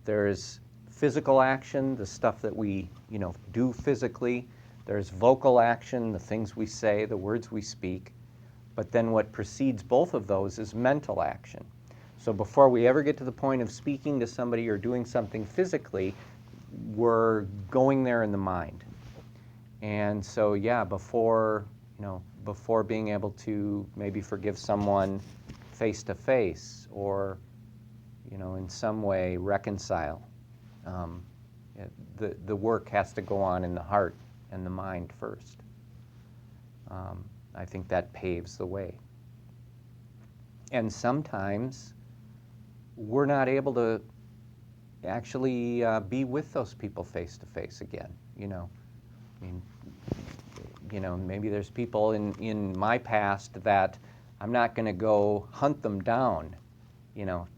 There's physical action, the stuff that we, do physically. There's vocal action, the things we say, the words we speak. But then what precedes both of those is mental action. So before we ever get to the point of speaking to somebody or doing something physically, we're going there in the mind. And so, yeah, before being able to maybe forgive someone face to face or, in some way reconcile, the work has to go on in the heart and the mind first. I think that paves the way. And sometimes we're not able to actually be with those people face to face again, maybe there's people in my past that I'm not going to go hunt them down,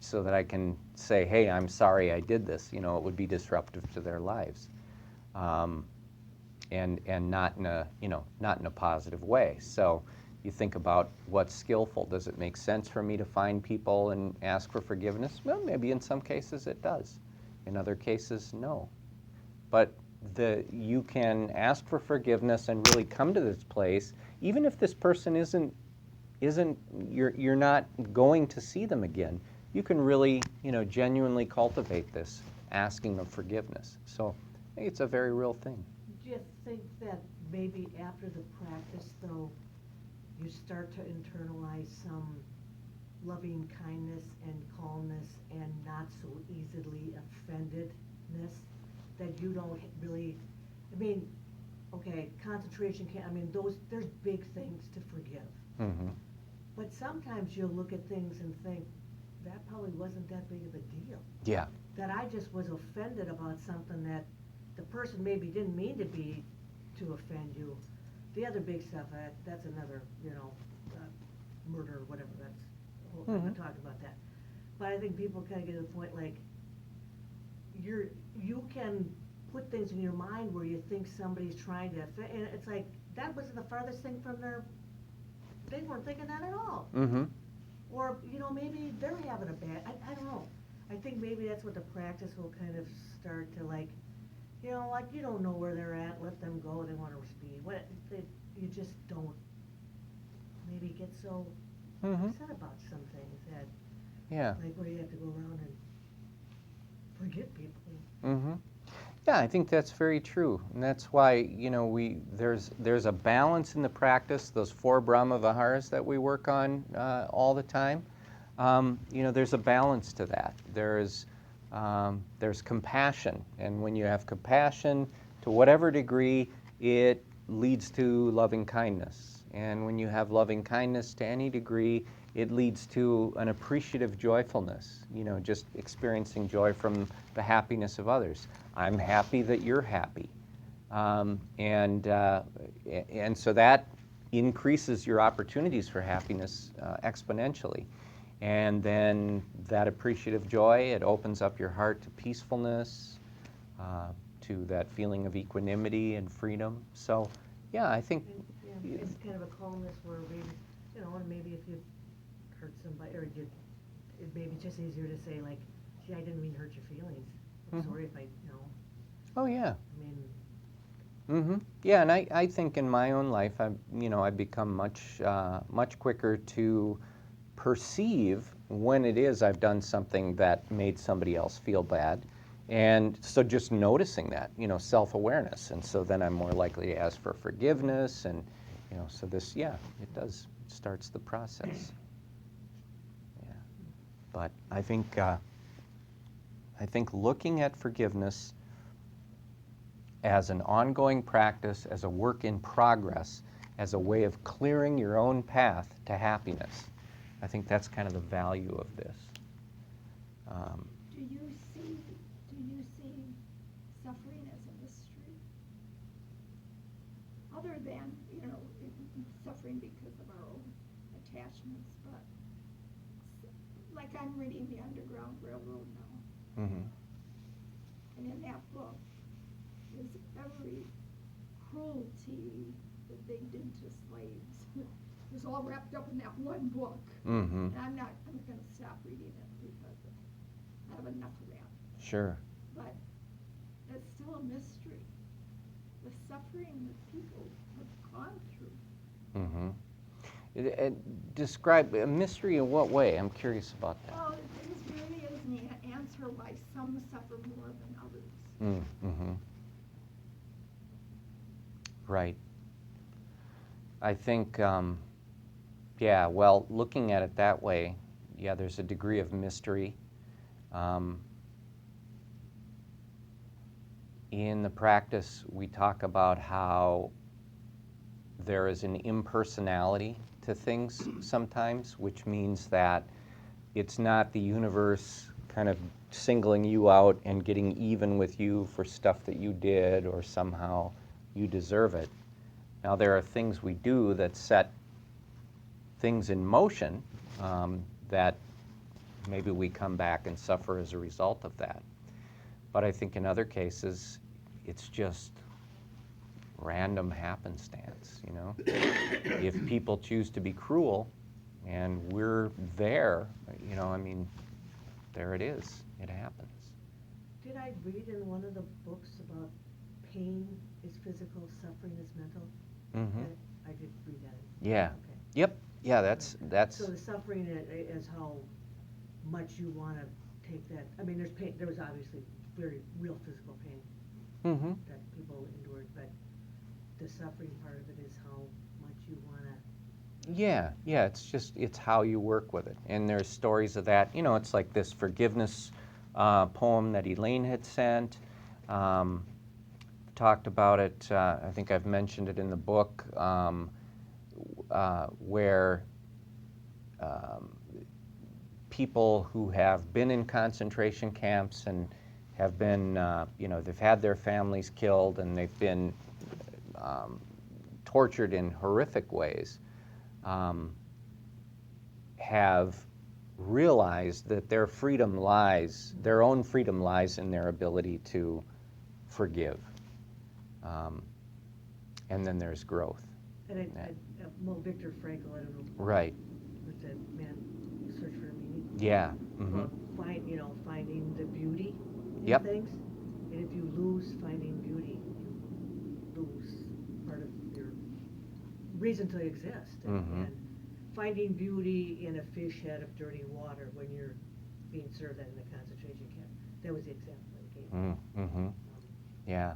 so that I can say, hey, I'm sorry I did this. It would be disruptive to their lives, and not in a positive way. So you think about what's skillful. Does it make sense for me to find people and ask for forgiveness? Well, maybe in some cases it does. In other cases, no. But you can ask for forgiveness and really come to this place, even if this person you're not going to see them again. You can really, genuinely cultivate this asking of forgiveness. So I think it's a very real thing. Do you think that maybe after the practice, though, you start to internalize some loving kindness and calmness and not so easily offendedness, that you don't really, concentration there's big things to forgive. Mm-hmm. But sometimes you'll look at things and think, that probably wasn't that big of a deal. Yeah. That I just was offended about something that the person maybe didn't mean to offend you. The other big stuff, that's another, murder or whatever, I'm not talking about that. But I think people kind of get to the point, like, you can put things in your mind where you think somebody's trying to offend, and it's like, that was the farthest thing from they weren't thinking that at all. Mm-hmm. Or, maybe they're having a bad, I don't know. I think maybe that's what the practice will kind of start to, like, you don't know where they're at, let them go, they want to speed. You just don't, maybe get so Mm-hmm. upset about some things that, Yeah. like, where you have to go around and forgive people. Mm-hmm. Yeah, I think that's very true, and that's why there's a balance in the practice. Those 4 Brahma Viharas that we work on all the time. There's a balance to that. There's compassion, and when you have compassion, to whatever degree, it leads to loving kindness. And when you have loving kindness to any degree, it leads to an appreciative joyfulness, just experiencing joy from the happiness of others. I'm happy that you're happy. And so that increases your opportunities for happiness exponentially. And then that appreciative joy, it opens up your heart to peacefulness, to that feeling of equanimity and freedom. So, yeah, I think... And, it's kind of a calmness where maybe, and maybe if you hurt somebody, or it may be just easier to say, like, gee, I didn't mean to hurt your feelings. I'm sorry if I, Oh, yeah. I mean... Mm-hmm. Yeah, and I think in my own life, I've become much quicker to perceive when it is I've done something that made somebody else feel bad. And so just noticing that, self-awareness. And so then I'm more likely to ask for forgiveness. And, so this, yeah, it starts the process. Yeah. But I think looking at forgiveness as an ongoing practice, as a work in progress, as a way of clearing your own path to happiness, I think that's kind of the value of this. Do you see suffering as a mystery? Other than, suffering because of our own attachments, but like I'm reading The Underground Railroad now. Mm-hmm. And in that book is every cruelty that they did to slaves. It was all wrapped up in that one book. Mm-hmm. And I'm going to stop reading it because I have enough of that. Sure. But it's still a mystery. The suffering that people have gone through. Mm-hmm. Describe a mystery in what way? I'm curious about that. Well, it really isn't an answer why some suffer more than others. Mm-hmm. Right. I think, looking at it that way, yeah, there's a degree of mystery. In the practice, we talk about how there is an impersonality to things sometimes, which means that it's not the universe kind of singling you out and getting even with you for stuff that you did or somehow you deserve it. Now, there are things we do that set things in motion that maybe we come back and suffer as a result of that. But I think in other cases, it's just random happenstance, If people choose to be cruel and we're there, there it is. It happens. Did I read in one of the books about pain is physical, suffering is mental? Mm-hmm. I did read that. Yeah. Okay. Yep. Yeah, that's... So the suffering is how much you want to take that. I mean, there's pain. There was obviously very real physical pain Mm-hmm. that people endured, but the suffering part of it is how much you want to. Yeah, it's how you work with it. And there's stories of that. It's like this forgiveness poem that Elaine had sent. Talked about it, I think I've mentioned it in the book, where people who have been in concentration camps and have been, they've had their families killed and they've been tortured in horrific ways, have realized that their own freedom lies in their ability to forgive. And then there's growth. And Viktor Frankl, I don't know. Right. With the man search for meaning. Yeah. Mm-hmm. About finding the beauty in Yep. things. And if you lose finding beauty, you lose part of your reason to exist. Mm-hmm. And finding beauty in a fish head of dirty water when you're being served that in a concentration camp. That was the example I gave. Mm-hmm. Yeah.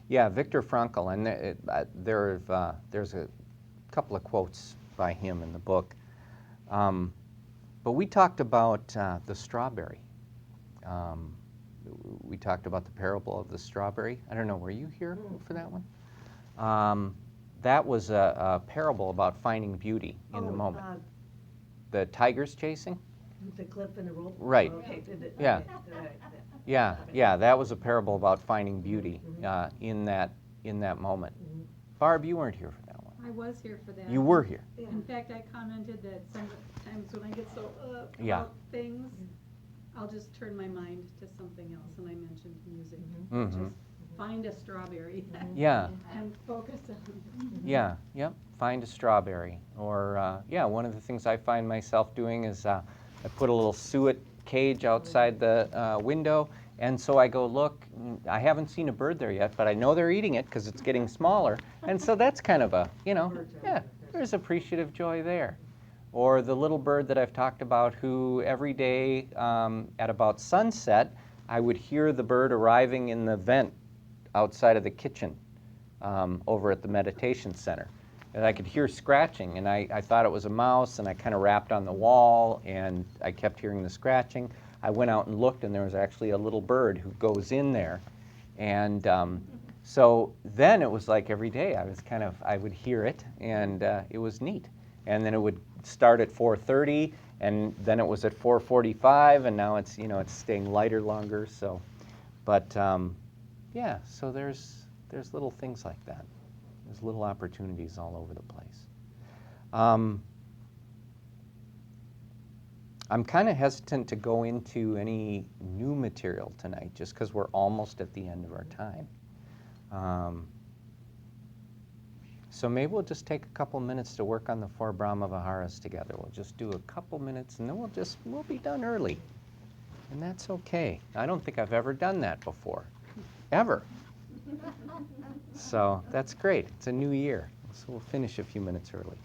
Yeah, Viktor Frankl, and there's a couple of quotes by him in the book. But we talked about the strawberry. We talked about the parable of the strawberry. I don't know, were you here for that one? That was a parable about finding beauty in the moment. The tigers chasing? With the cliff and the rope? Right. Okay. Yeah. Okay. Right. Yeah, that was a parable about finding beauty in that moment. Barb, you weren't here for that one. I was here for that. You were here. Yeah. In fact, I commented that sometimes when I get so Yeah. about things, I'll just turn my mind to something else, and I mentioned music. Mhm. Just find a strawberry Yeah. and focus on it. Yeah, yep, find a strawberry. Or, one of the things I find myself doing is I put a little suet cage outside the window, and so I go look. I haven't seen a bird there yet, but I know they're eating it because it's getting smaller. And so that's kind of there's appreciative joy there. Or the little bird that I've talked about who every day at about sunset, I would hear the bird arriving in the vent outside of the kitchen over at the meditation center. And I could hear scratching, and I thought it was a mouse, and I kind of rapped on the wall, and I kept hearing the scratching. I went out and looked, and there was actually a little bird who goes in there. And so then it was like every day I would hear it, and it was neat. And then it would start at 4:30, and then it was at 4:45, and now it's staying lighter longer. So, but so there's little things like that. There's little opportunities all over the place. I'm kind of hesitant to go into any new material tonight, just because we're almost at the end of our time. So maybe we'll just take a couple minutes to work on the 4 Brahma Viharas together. We'll just do a couple minutes, and then we'll be done early. And that's okay. I don't think I've ever done that before. Ever. So that's great. It's a new year. So we'll finish a few minutes early.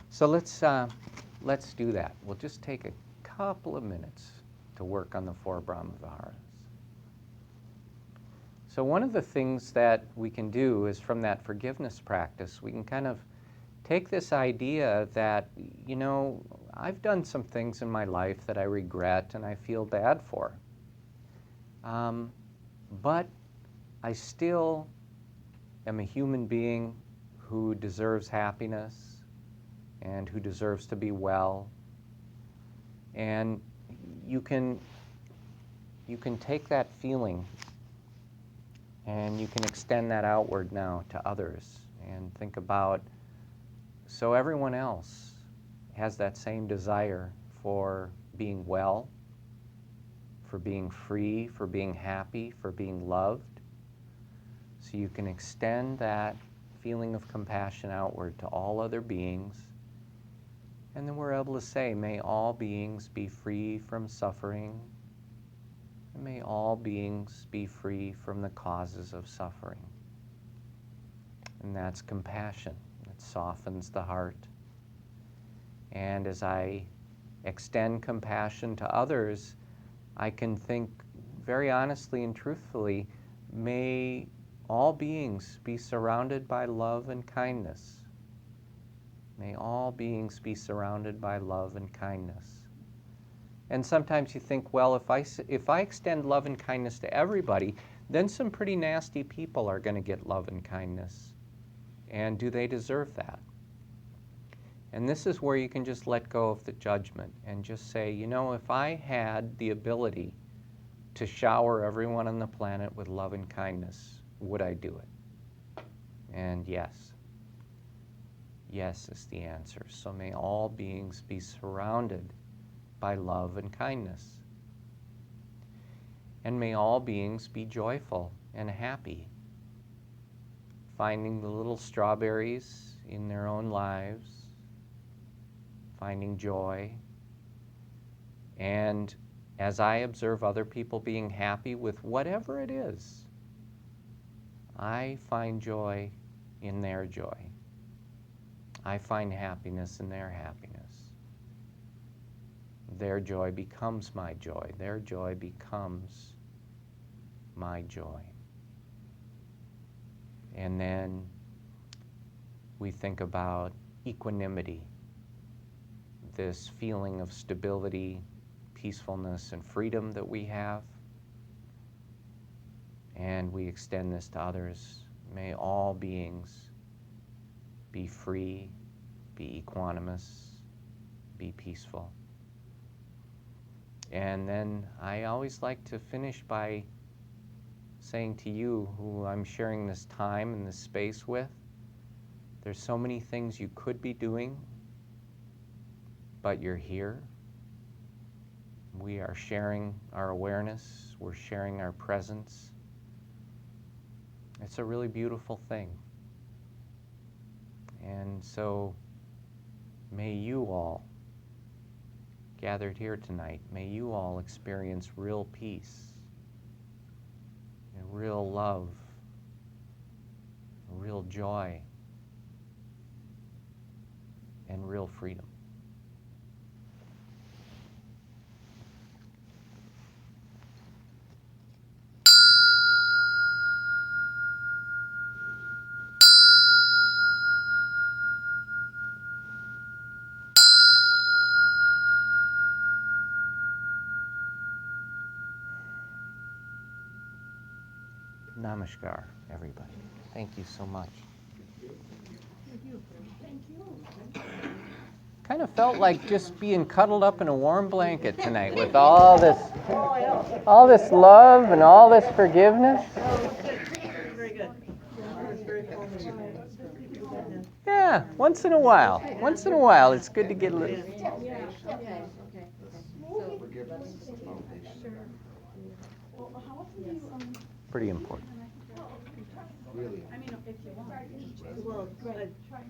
So let's do that. We'll just take a couple of minutes to work on the 4 Brahma Viharas. So one of the things that we can do is from that forgiveness practice, we can kind of take this idea that, I've done some things in my life that I regret and I feel bad for. But I still am a human being who deserves happiness and who deserves to be well. And you can take that feeling and you can extend that outward now to others and think about, so everyone else has that same desire for being well, for being free, for being happy, for being loved. So you can extend that feeling of compassion outward to all other beings. And then we're able to say, may all beings be free from suffering. And may all beings be free from the causes of suffering. And that's compassion. It softens the heart. And as I extend compassion to others, I can think very honestly and truthfully, may all beings be surrounded by love and kindness. May all beings be surrounded by love and kindness. And sometimes you think, well, if I extend love and kindness to everybody, then some pretty nasty people are going to get love and kindness. And do they deserve that? And this is where you can just let go of the judgment and just say, if I had the ability to shower everyone on the planet with love and kindness, would I do it? And yes. Yes is the answer. So may all beings be surrounded by love and kindness. And may all beings be joyful and happy, finding the little strawberries in their own lives, finding joy. And as I observe other people being happy with whatever it is, I find joy in their joy. I find happiness in their happiness. their joy becomes my joy. Their joy becomes my joy. And then we think about equanimity, this feeling of stability, peacefulness, and freedom that we have. And we extend this to others. May all beings be free, be equanimous, be peaceful. And then I always like to finish by saying to you, who I'm sharing this time and this space with, there's so many things you could be doing, but you're here. We are sharing our awareness. We're sharing our presence. It's a really beautiful thing. And so may you all, gathered here tonight, may you all experience real peace and real love, real joy, and real freedom. Namaskar, everybody. Thank you so much. Thank you. Kind of felt like just being cuddled up in a warm blanket tonight with all this love and all this forgiveness. Very good. That was very calming. Yeah, once in a while. Once in a while, it's good to get a little. Well, how often do you, Pretty important. I mean, if you want. Well, try